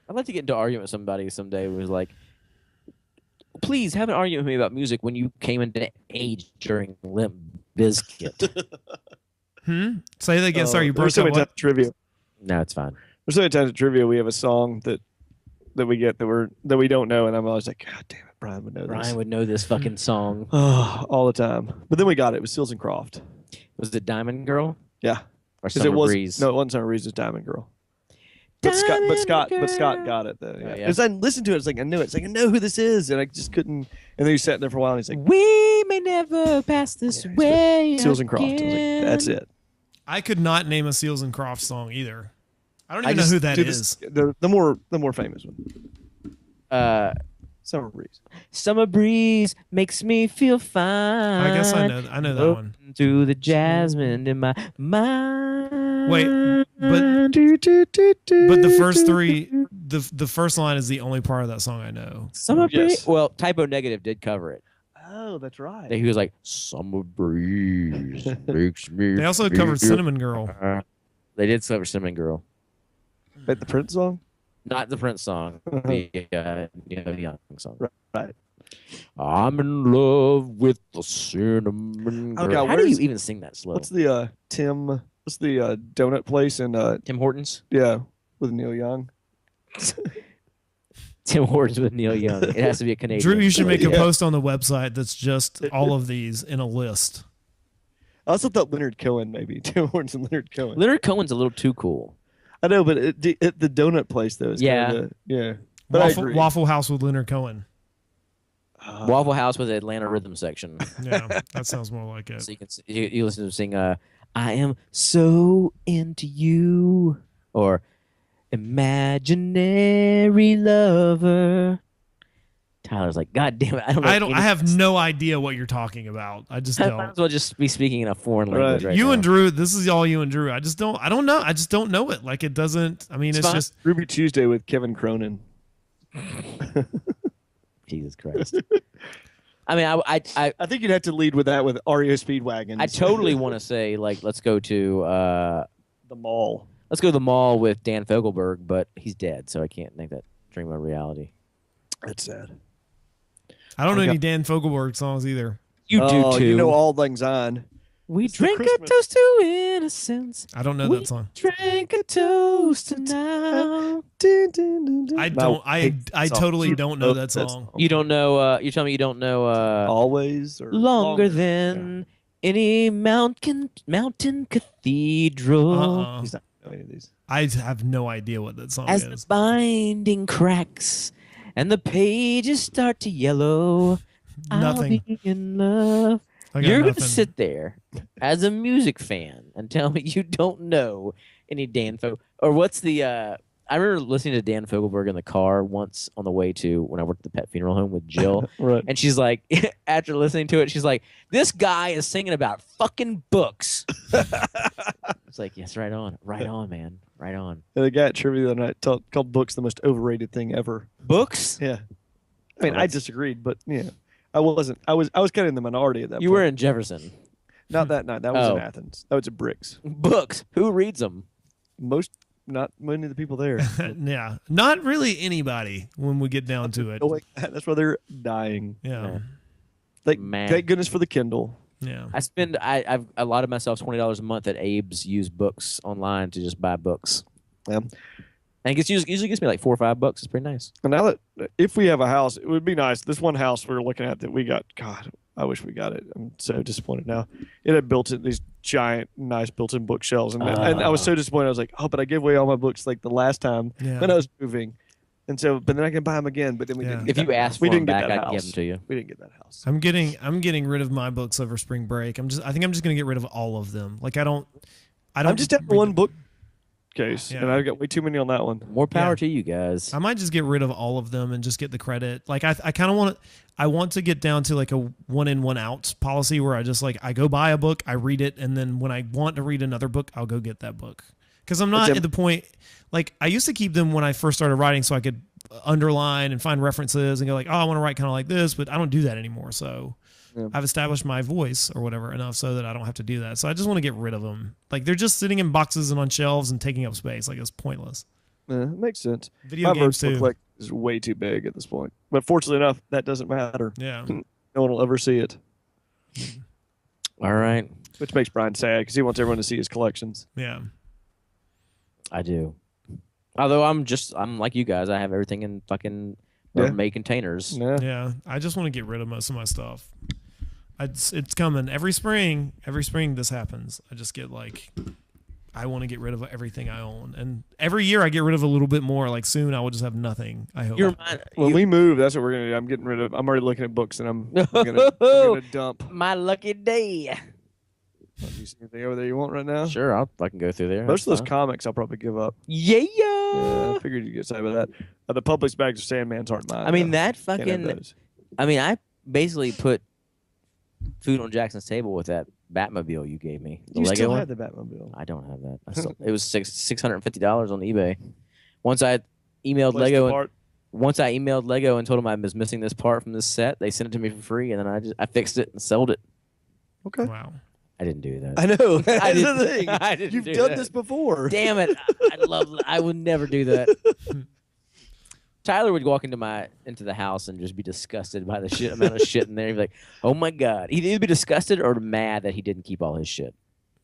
I'd like to get into an argument with somebody someday who was like, please have an argument with me about music when you came into age during Limp Bizkit. Say that again. Sorry, you broke there's so up. many times What? at trivia. No, it's fine. There's so many times at trivia we have a song that we get that we don't know, and I'm always like, God damn it, Brian would know this. Brian would know this fucking song. All the time. But then we got it. It was Seals and Croft. Was it Diamond Girl? Yeah. Or Because Summer Breeze? No, it wasn't Summer Breeze. It was Diamond Girl. But Scott got it though. Yeah. yeah. As I listened to it, it's like I knew it. It's like I know who this is, and I just couldn't. And then he sat there for a while, and he's like, We may never pass this way. Seals and Croft. I was like, that's it. I could not name a Seals and Croft song either. I don't even know who that is. The more famous one. Summer Breeze. Summer breeze makes me feel fine. I guess I know that one. Through the jasmine in my mind. Wait, but the first three, the first line is the only part of that song I know. Summer breeze. Yes. Well, Typo Negative did cover it. Oh, that's right. He was like, Summer breeze makes me. They also feel covered Cinnamon Girl. They did cover Cinnamon Girl. Wait, the Prince song? Not the Prince song. The Young song. Right. I'm in love with the cinnamon girl. Okay, How do you even sing that slow? What's the donut place in Tim Hortons? with Neil Young? Tim Hortons with Neil Young. It has to be a Canadian. Drew, you should make a Yeah. post on the website that's just all of these in a list. I also thought Leonard Cohen maybe. Tim Hortons and Leonard Cohen. Leonard Cohen's a little too cool. I know, but at the donut place though is yeah. But I agree. Waffle House with Leonard Cohen. Waffle House with the Atlanta rhythm section. Yeah, that sounds more like it. So you listen to him sing I am so into you, or imaginary lover. Tyler's like, God damn it, I don't know. I have no idea what you're talking about. I just I don't. might as well just be speaking in a foreign language right you now. and Drew, this is all you and Drew. I don't know. I just don't know it. Like it doesn't. I mean, it's fine. just Ruby Tuesday with Kevin Cronin. Jesus Christ. I mean, I think you'd have to lead with that with REO Speedwagons. I totally want to say, like, let's go to the mall. Let's go to the mall with Dan Fogelberg, but he's dead, so I can't make that dream a reality. That's sad. I don't know any Dan Fogelberg songs either. You do too. You know All Things On. We It's the drink a Christmas- toast to innocence. I don't know We that song. drank a toast to now. I don't. I totally don't know that song. You don't know. You tell me you don't know. Always or Longer than any mountain cathedral. He's not knowing any of these. I have no idea what that song As is. the binding cracks and the pages start to yellow, Nothing. I'll be in love. I got You're going to nothing. sit there as a music fan and tell me you don't know any Dan or what's the I remember listening to Dan Fogelberg in the car once on the way to when I worked at the pet funeral home with Jill. Right. And she's like, after listening to it, she's like, this guy is singing about fucking books. It's like, yes, right on, man, right on. And the guy at trivia the other night called books the most overrated thing ever. Books? Yeah. I mean, I disagreed, but yeah, I wasn't. I was kind of in the minority at that. You point. were in Jefferson. Not that night. That was Oh. in Athens. That was at Bricks. Books. Who reads them? Not many of the people there. Yeah, not really anybody when we get down to it. Oh, like that. That's why they're dying. Yeah, Thank goodness for the Kindle. yeah. I've allotted myself $20 a month at Abe's used books online to just buy books. Yeah. And it usually gets me like $4 or $5. It's pretty nice. And now that if we have a house, it would be nice. This one house we were looking at that we got. God, I wish we got it. I'm so disappointed now. It had built in these giant, nice built-in bookshelves, and I was so disappointed. I was like, oh, but I gave away all my books like the last time Yeah. when I was moving, and so but then I can buy them again. But then we Yeah. didn't. If get you that ask house. for we them didn't get back, that I'd house. give them to you. We didn't get that house. I'm getting rid of my books over spring break. I think I'm just gonna get rid of all of them. Like I don't. I'm just at one bookcase, Yeah. and I've got way too many on that one. More power Yeah. to you guys. I might just get rid of all of them and just get the credit. Like I kind of want to. I want to get down to like a one in, one out policy where I just like I go buy a book, I read it, and then when I want to read another book, I'll go get that book. Because I'm not at the point like I used to keep them when I first started writing, so I could underline and find references and go like, oh, I want to write kind of like this, but I don't do that anymore. So I've established my voice or whatever enough so that I don't have to do that. So I just want to get rid of them. Like they're just sitting in boxes and on shelves and taking up space. Like it's pointless. It makes sense. Video My games book too. collection is way too big at this point. But fortunately enough, that doesn't matter. Yeah. No one will ever see it. All right. Which makes Brian sad because he wants everyone to see his collections. Yeah. I do. Although I'm like you guys. I have everything in fucking Rubbermaid containers. Yeah. Yeah. I just want to get rid of most of my stuff. It's coming every spring. Every spring this happens. I just get like, I want to get rid of everything I own, and every year I get rid of a little bit more. Like soon I will just have nothing. I hope. When we move, that's what we're gonna do. I'm getting rid of. I'm already looking at books, and I'm gonna dump. My lucky day. Do you see anything over there you want right now? Sure, I'll fucking go through there. Most of those comics I'll probably give up. Yeah. I figured you'd get excited about that. The Publix bags of Sandmans aren't mine. I mean, though. that Can't have fucking. those. I mean, I basically put food on Jackson's table with that Batmobile you gave me. The You Lego still one? have the Batmobile. I don't have that. It was $650 on eBay. Once I emailed Place the Lego. part. Once I emailed Lego and told them I was missing this part from this set, they sent it to me for free, and then I fixed it and sold it. Okay. Wow. I didn't do that. I know. That's I the didn't- thing. I didn't You've do done that. this before. Damn it! I would never do that. Tyler would walk into the house and just be disgusted by the amount of shit in there. He'd be like, "Oh my god!" He'd either be disgusted or mad that he didn't keep all his shit.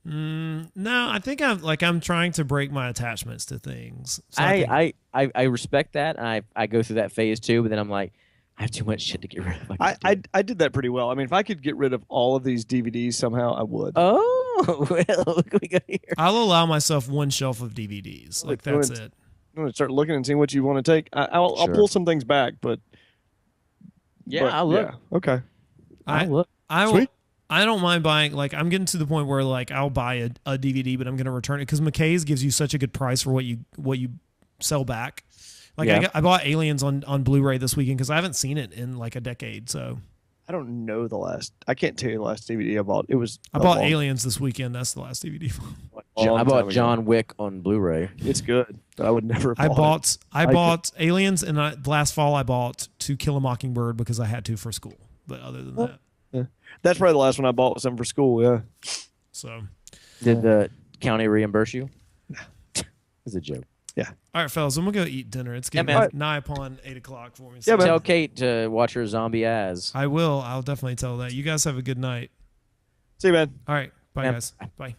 No, I think I'm trying to break my attachments to things. So I respect that, and I go through that phase too. But then I'm like, I have too much shit to get rid of. I did that pretty well. I mean, if I could get rid of all of these DVDs somehow, I would. Oh well, look what we got here. I'll allow myself one shelf of DVDs. Like that's it. I'm gonna start looking and seeing what you want to take. I'll Sure. pull some things back, but I'll look. Yeah. Okay. I'll look. Sweet. I don't mind buying. Like I'm getting to the point where like I'll buy a DVD, but I'm going to return it because McKay's gives you such a good price for what you sell back. Like Yeah. I bought Aliens on Blu-ray this weekend because I haven't seen it in like a decade. So I don't know the last. I can't tell you the last DVD I bought. It was. I bought Aliens this weekend. That's the last DVD. I bought John Wick on Blu-ray. It's good, but I would never. I bought it. Aliens, and last fall I bought To Kill a Mockingbird because I had to for school. But other than that, Yeah. That's probably the last one I bought was something for school. Yeah. so Did the county reimburse you? It's a joke. all right, fellas, I'm gonna go eat dinner. It's getting man. nigh upon 8:00 for me. Yeah, So man. Tell Kate to watch her zombie ass. I will. I'll definitely tell that. You guys have a good night. See you, man. All right, bye, Yeah. guys. Bye.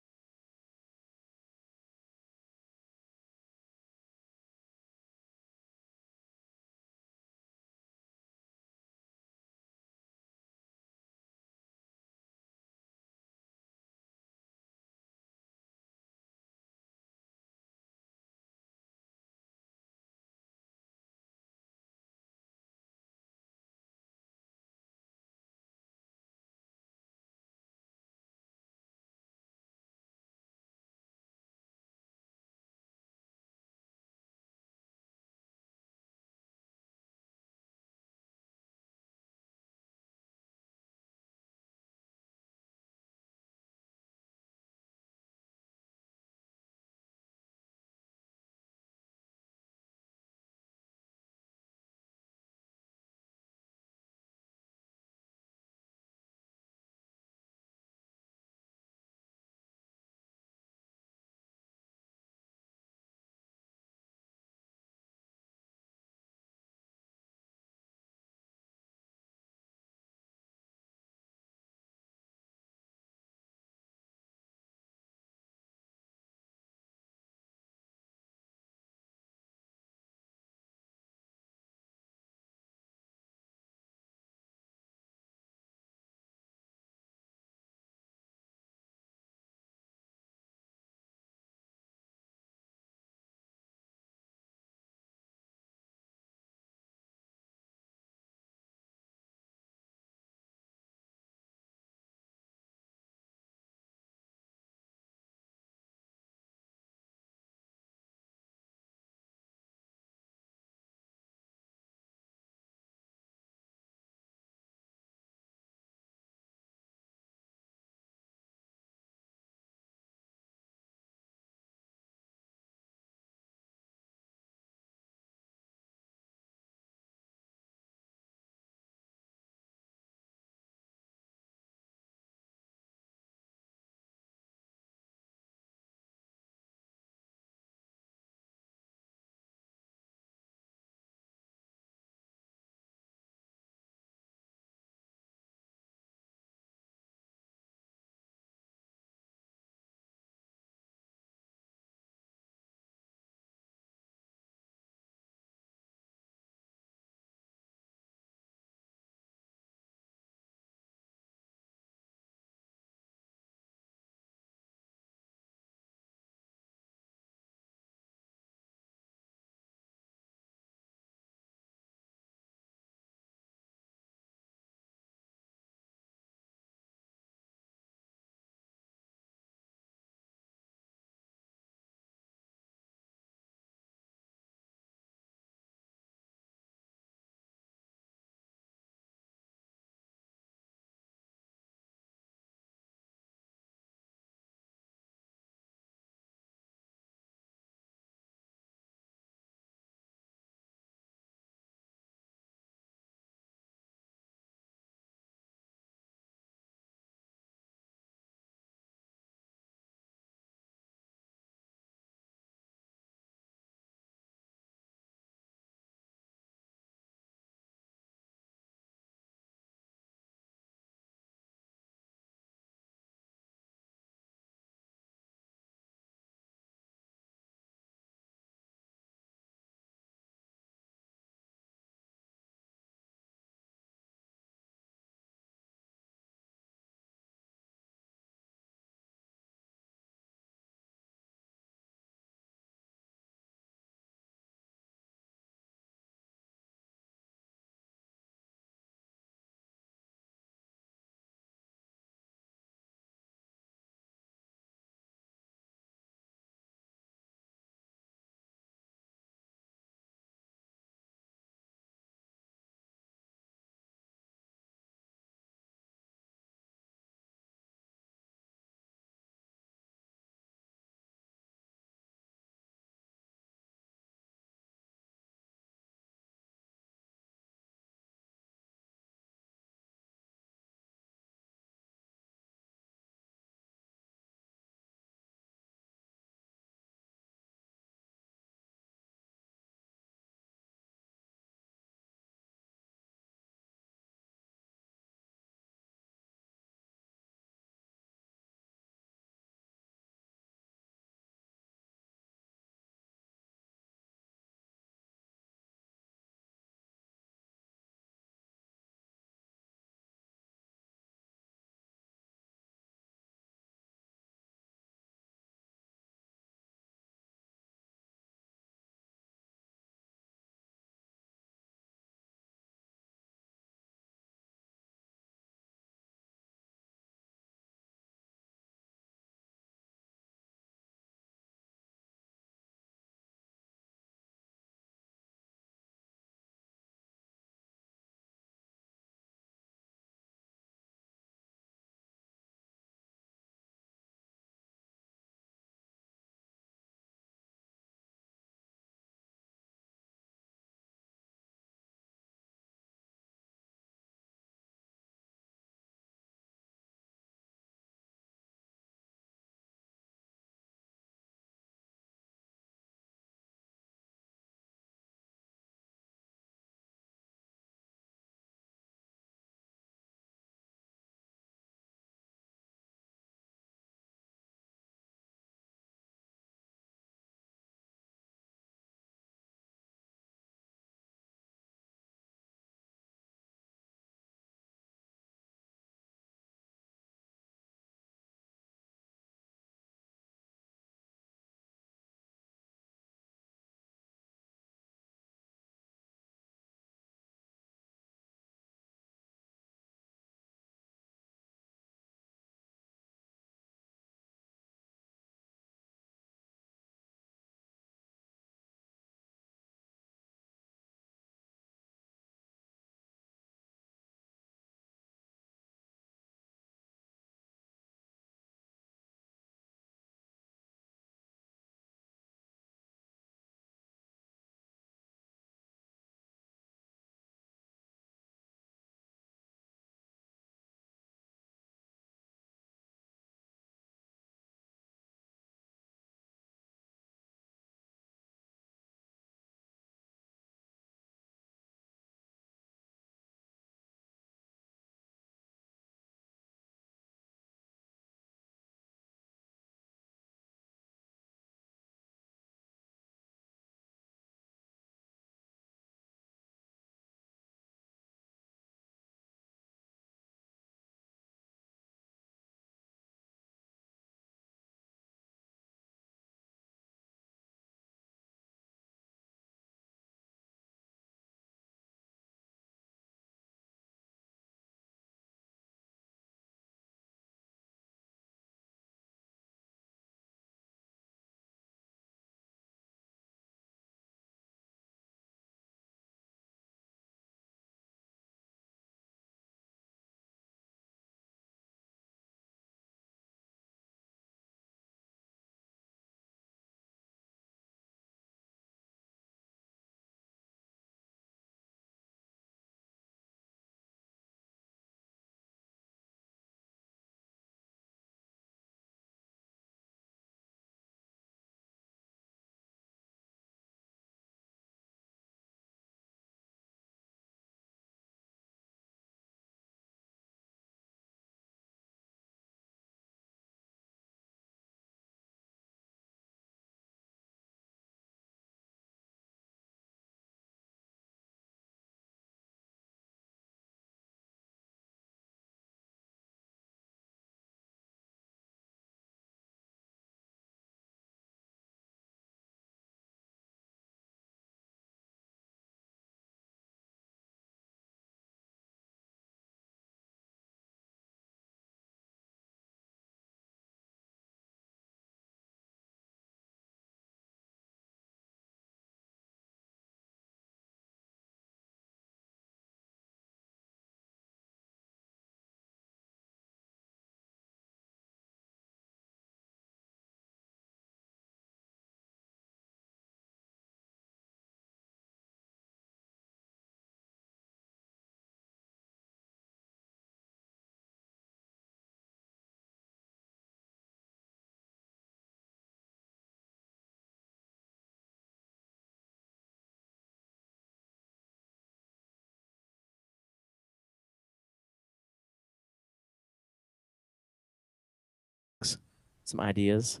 some ideas.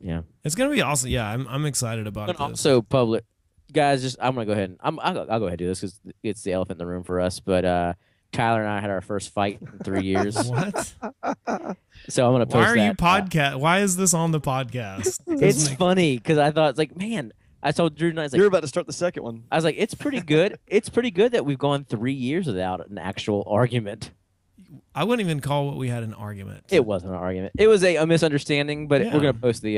Yeah, it's gonna be awesome. Yeah, I'm excited about And this. also, public guys, I'm gonna go ahead and I'll go ahead and do this because it's the elephant in the room for us. But Tyler and I had our first fight in 3 years. What? So I'm gonna post Why are that. you podcast? Why is this on the podcast? It's funny because I thought it's like, man, I told Drew and I was like, You're about to start the second one. I was like, it's pretty good. It's pretty good that we've gone 3 years without an actual argument. I wouldn't even call what we had an argument. It wasn't an argument. It was a misunderstanding. But Yeah. we're gonna post the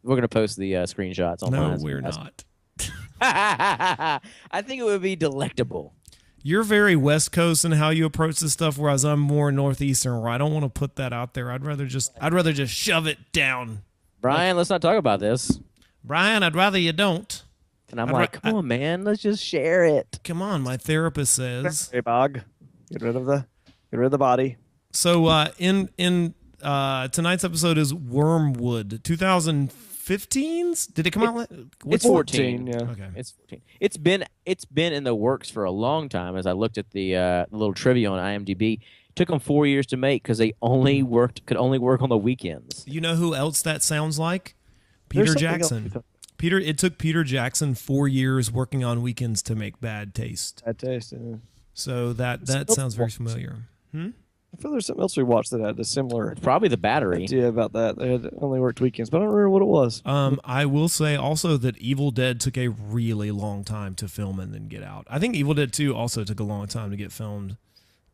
screenshots online. No, we're not. I think it would be delectable. You're very West Coast in how you approach this stuff, whereas I'm more Northeastern, where I don't want to put that out there. I'd rather just shove it down. Brian, let's not talk about this. Brian, I'd rather you don't. And I'm like, come on, man, let's just share it. Come on, my therapist says. Hey, Bog, get rid of the body. So in tonight's episode is Wyrmwood, 2015's. Did it come out? It's 14. Yeah. Okay. It's 14. It's been in the works for a long time. As I looked at the little trivia on IMDb, it took them 4 years to make because they could only work on the weekends. You know who else that sounds like? Peter Jackson. It took Peter Jackson 4 years working on weekends to make Bad Taste. Bad Taste. Yeah. So that sounds very familiar. I feel there's something else we watched that had a similar It's probably the battery. idea about that. They had only worked weekends, but I don't remember what it was. I will say also that Evil Dead took a really long time to film and then get out. I think Evil Dead 2 also took a long time to get filmed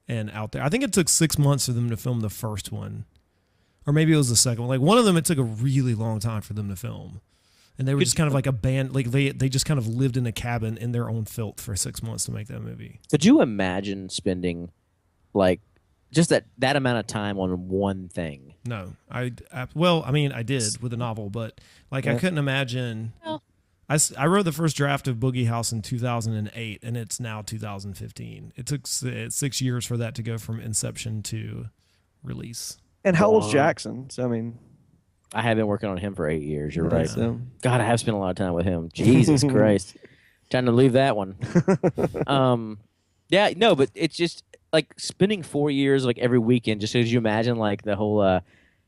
and out there. I think it took 6 months for them to film the first one. Or maybe it was the second one. Like one of them, it took a really long time for them to film. And they were just kind of like a band. Like they just kind of lived in a cabin in their own filth for 6 months to make that movie. Could you imagine spending like just that amount of time on one thing? No, I did with a novel, but like I couldn't imagine. I wrote the first draft of Boogie House in 2008, and it's now 2015. It took 6 years for that to go from inception to release. And how old's Jackson? So I mean, I have been working on him for 8 years. You're right. So. God, I have spent a lot of time with him. Jesus Christ. Trying to leave that one. Yeah, no, but it's just like spending 4 years like every weekend. Just as you imagine, like the whole,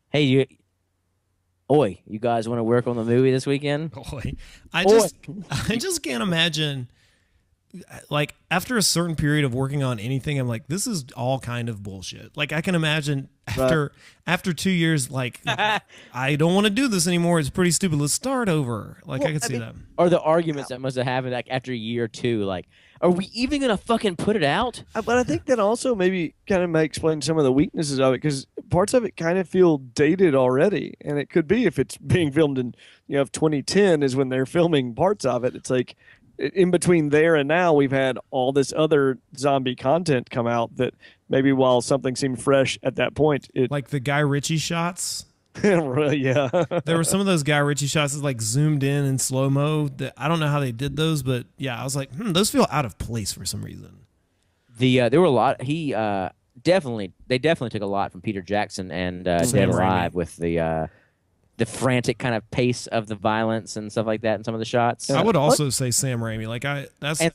hey, you guys want to work on the movie this weekend? Boy, I just can't imagine. Like after a certain period of working on anything, I'm like, this is all kind of bullshit. Like I can imagine after 2 years, like I don't want to do this anymore. It's pretty stupid. Let's start over. Like I could see that. Or the arguments that must have happened like after a year or two, like, are we even gonna fucking put it out? But I think that also maybe kind of may explain some of the weaknesses of it because parts of it kind of feel dated already, and it could be if it's being filmed in 2010 is when they're filming parts of it. It's like in between there and now, we've had all this other zombie content come out that maybe while something seemed fresh at that point, it Like the Guy Ritchie shots. yeah. There were some of those Guy Ritchie shots that like zoomed in slow-mo. That I don't know how they did those, but yeah, I was like, those feel out of place for some reason. There were a lot. They definitely took a lot from Peter Jackson and Dead Alive with the frantic kind of pace of the violence and stuff like that in some of the shots. I would also say Sam Raimi. Like he's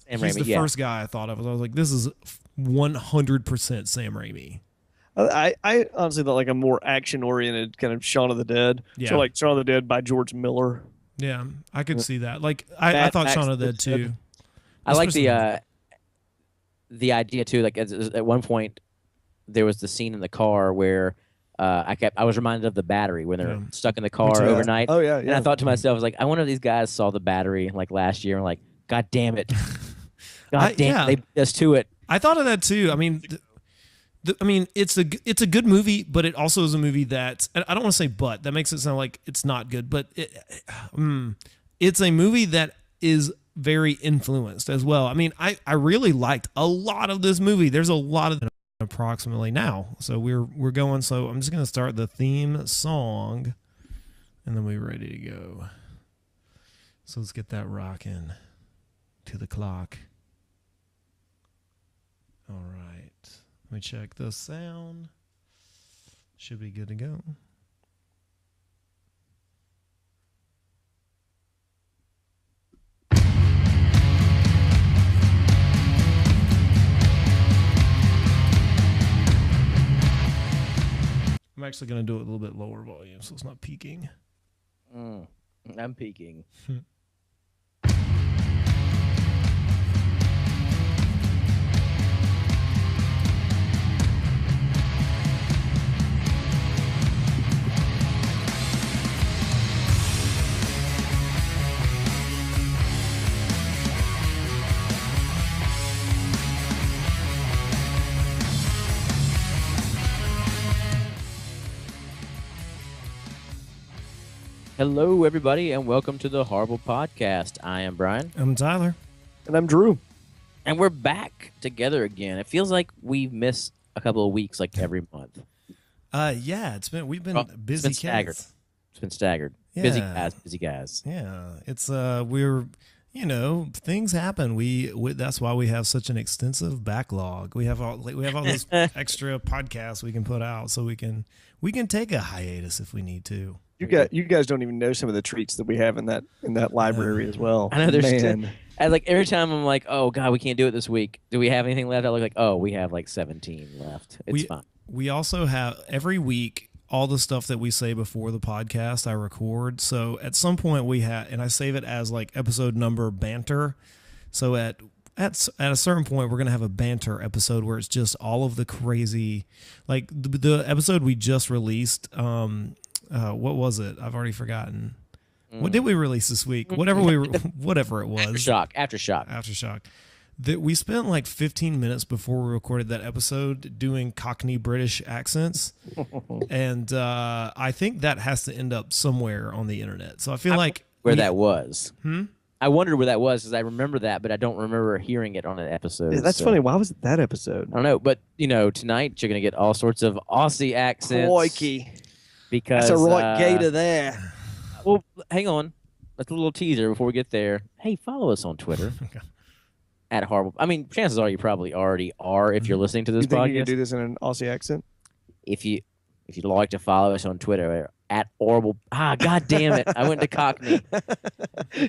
Raimi, the first guy I thought of. I was like, this is 100% Sam Raimi. I honestly thought like a more action-oriented kind of Shaun of the Dead. Yeah. So like Shaun of the Dead by George Miller. Yeah, I could see that. Like I thought Shaun of the Dead too. I like the idea too. Like at one point, there was the scene in the car where I was reminded of the battery when they're stuck in the car overnight. Oh yeah, And I thought to myself, I was like, I wonder if these guys saw the battery like last year and like, God damn it, they beat us to it. I thought of that too. I mean, it's a good movie, but it also is a movie that I don't want to say but that makes it sound like it's not good, but it's a movie that is very influenced as well. I mean, I really liked a lot of this movie. There's a lot of approximately now, so we're going. So I'm just gonna start the theme song, and then we're ready to go. So let's get that rocking to the clock. All right. Let me check the sound. Should be good to go. I'm actually going to do it a little bit lower volume so it's not peaking. I'm peaking. Hello, everybody, and welcome to the HorrorBull podcast. I am Brian. I'm Tyler. And I'm Drew. And we're back together again. It feels like we've missed a couple of weeks, like every month. Yeah, we've been busy. It's been staggered. Kids. It's been staggered. Yeah. Busy guys. Yeah, it's we're things happen. We that's why we have such an extensive backlog. We have all those extra podcasts we can put out, so we can take a hiatus if we need to. You guys don't even know some of the treats that we have in that library as well. I know there's Man. like every time I'm like, oh god, we can't do it this week. Do we have anything left? I look like, oh, we have like 17 left. It's fine. We also have every week all the stuff that we say before the podcast I record. So at some point we have, and I save it as like episode number banter. So at a certain point we're gonna have a banter episode where it's just all of the crazy, like the episode we just released. What was it? I've already forgotten. What did we release this week? Whatever it was. Aftershock. That we spent like 15 minutes before we recorded that episode doing Cockney British accents, and I think that has to end up somewhere on the internet. So I feel like that was. I wondered where that was because I remember that, but I don't remember hearing it on an episode. Yeah, that's funny. Why was it that episode? I don't know, but tonight you're gonna get all sorts of Aussie accents. Crikey. Because that's a right gator there. Well, hang on. That's a little teaser before we get there. Hey, follow us on Twitter at HorrorBull. I mean, chances are you probably already are if you're listening to this you think podcast. You can do this in an Aussie accent? If you'd like to follow us on Twitter at HorrorBull. God damn it! I went to Cockney.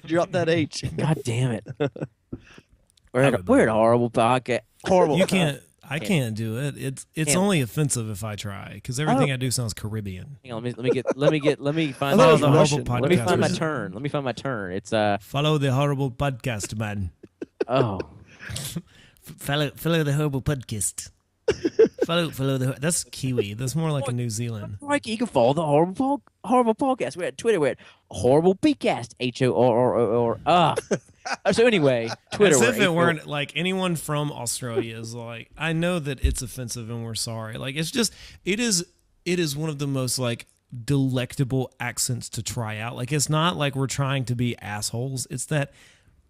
Drop that H. God damn it. We're at HorrorBull podcast. Horrible. You can't. I can't do it. It's only offensive if I try because everything I do sounds Caribbean. Hang on, let me find the HorrorBull podcast. Let me find my turn. Let me find my turn. It's follow the HorrorBull podcast, man. Oh, follow the HorrorBull podcast. follow the. That's Kiwi. That's more like a New Zealand. Right, you can follow the HorrorBull podcast. We're at Twitter. We're at HorrorBull Podcast. HorrorBull. So anyway, Twitter. As if it weren't like anyone from Australia is like, I know that it's offensive and we're sorry. Like it is one of the most like delectable accents to try out. Like it's not like we're trying to be assholes. It's that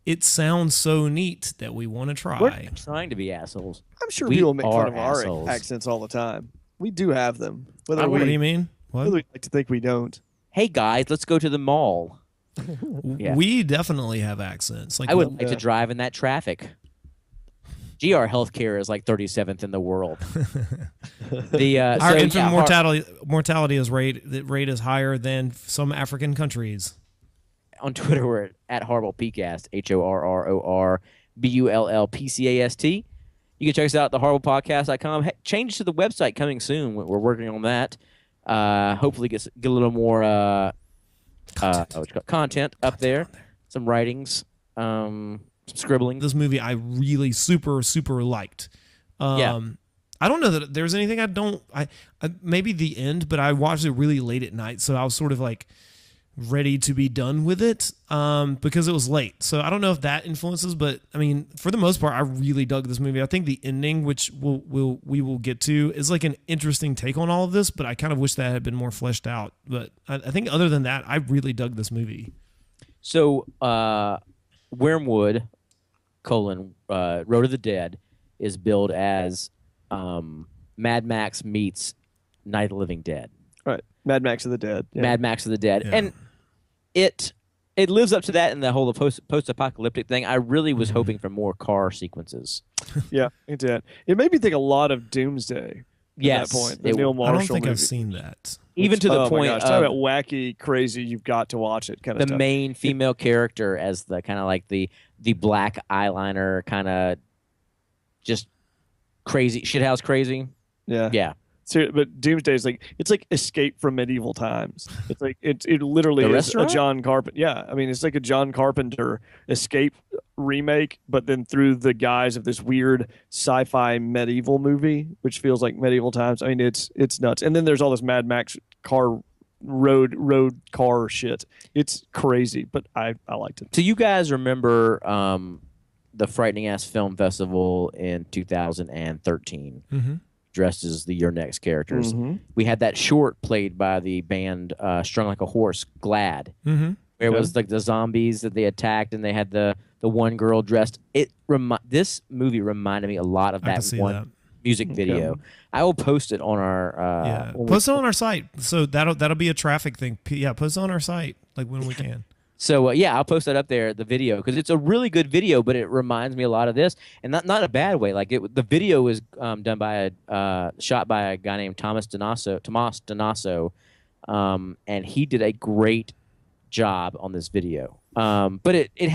it sounds so neat that we want to try. We're not trying to be assholes. I'm sure people make fun of assholes. our accents all the time. We do have them. What do you mean? What? Whether we like to think we don't. Hey guys, let's go to the mall. Yeah. We definitely have accents. Like I would like to drive in that traffic. GR healthcare is like 37th in the world. Our infant mortality rate is higher than some African countries. On Twitter, we're at HorrorBull Podcast, HorrorBullPcast. You can check us out at thehorriblepodcast.com. Change to the website coming soon. We're working on that. Hopefully get a little more content up there. Some writings, some scribbling. This movie I really super liked. I don't know that there's anything I maybe the end, but I watched it really late at night, so I was sort of like ready to be done with it because it was late. So I don't know if that influences, but I mean, for the most part, I really dug this movie. I think the ending, which we will get to, is like an interesting take on all of this, but I kind of wish that had been more fleshed out. But I think other than that, I really dug this movie. So Wyrmwood, Road of the Dead is billed as Mad Max meets Night of the Living Dead. Right. Mad Max of the Dead. Yeah. Mad Max of the Dead. Yeah. And it lives up to that in the whole post-apocalyptic thing. I really was hoping for more car sequences. Yeah, it did. It made me think a lot of Doomsday. Yes. At that point, the Neil Marshall I don't think movie. I've seen that. Even to the point of talk about wacky, crazy, you've got to watch it kind of the stuff. main female character as the kind of like the black eyeliner kind of just crazy, shithouse crazy. Yeah. Yeah. But Doomsday is like it's like Escape from Medieval Times. It's like it literally The is restaurant? a John Carpenter. Yeah, I mean it's like a John Carpenter Escape remake, but then through the guise of this weird sci-fi medieval movie, which feels like medieval times. I mean it's nuts. And then there's all this Mad Max road car shit. It's crazy, but I liked it. So you guys remember the Frightening Ass Film Festival in 2013? Mm-hmm. Dressed as the Your Next characters. Mhm. We had that short played by the band Strung Like a Horse, Glad. Mm-hmm. Where it was like the zombies that they attacked, and they had the one girl dressed. This movie reminded me a lot of I can that see one that. music video. I will post it on our Post it on our site. So that'll be a traffic thing. Yeah, post it on our site like when we can. So yeah, I'll post that up there, the video, because it's a really good video, but it reminds me a lot of this, and not a bad way. Like the video was done by shot by a guy named Tomas Donaso, and he did a great job on this video. But it had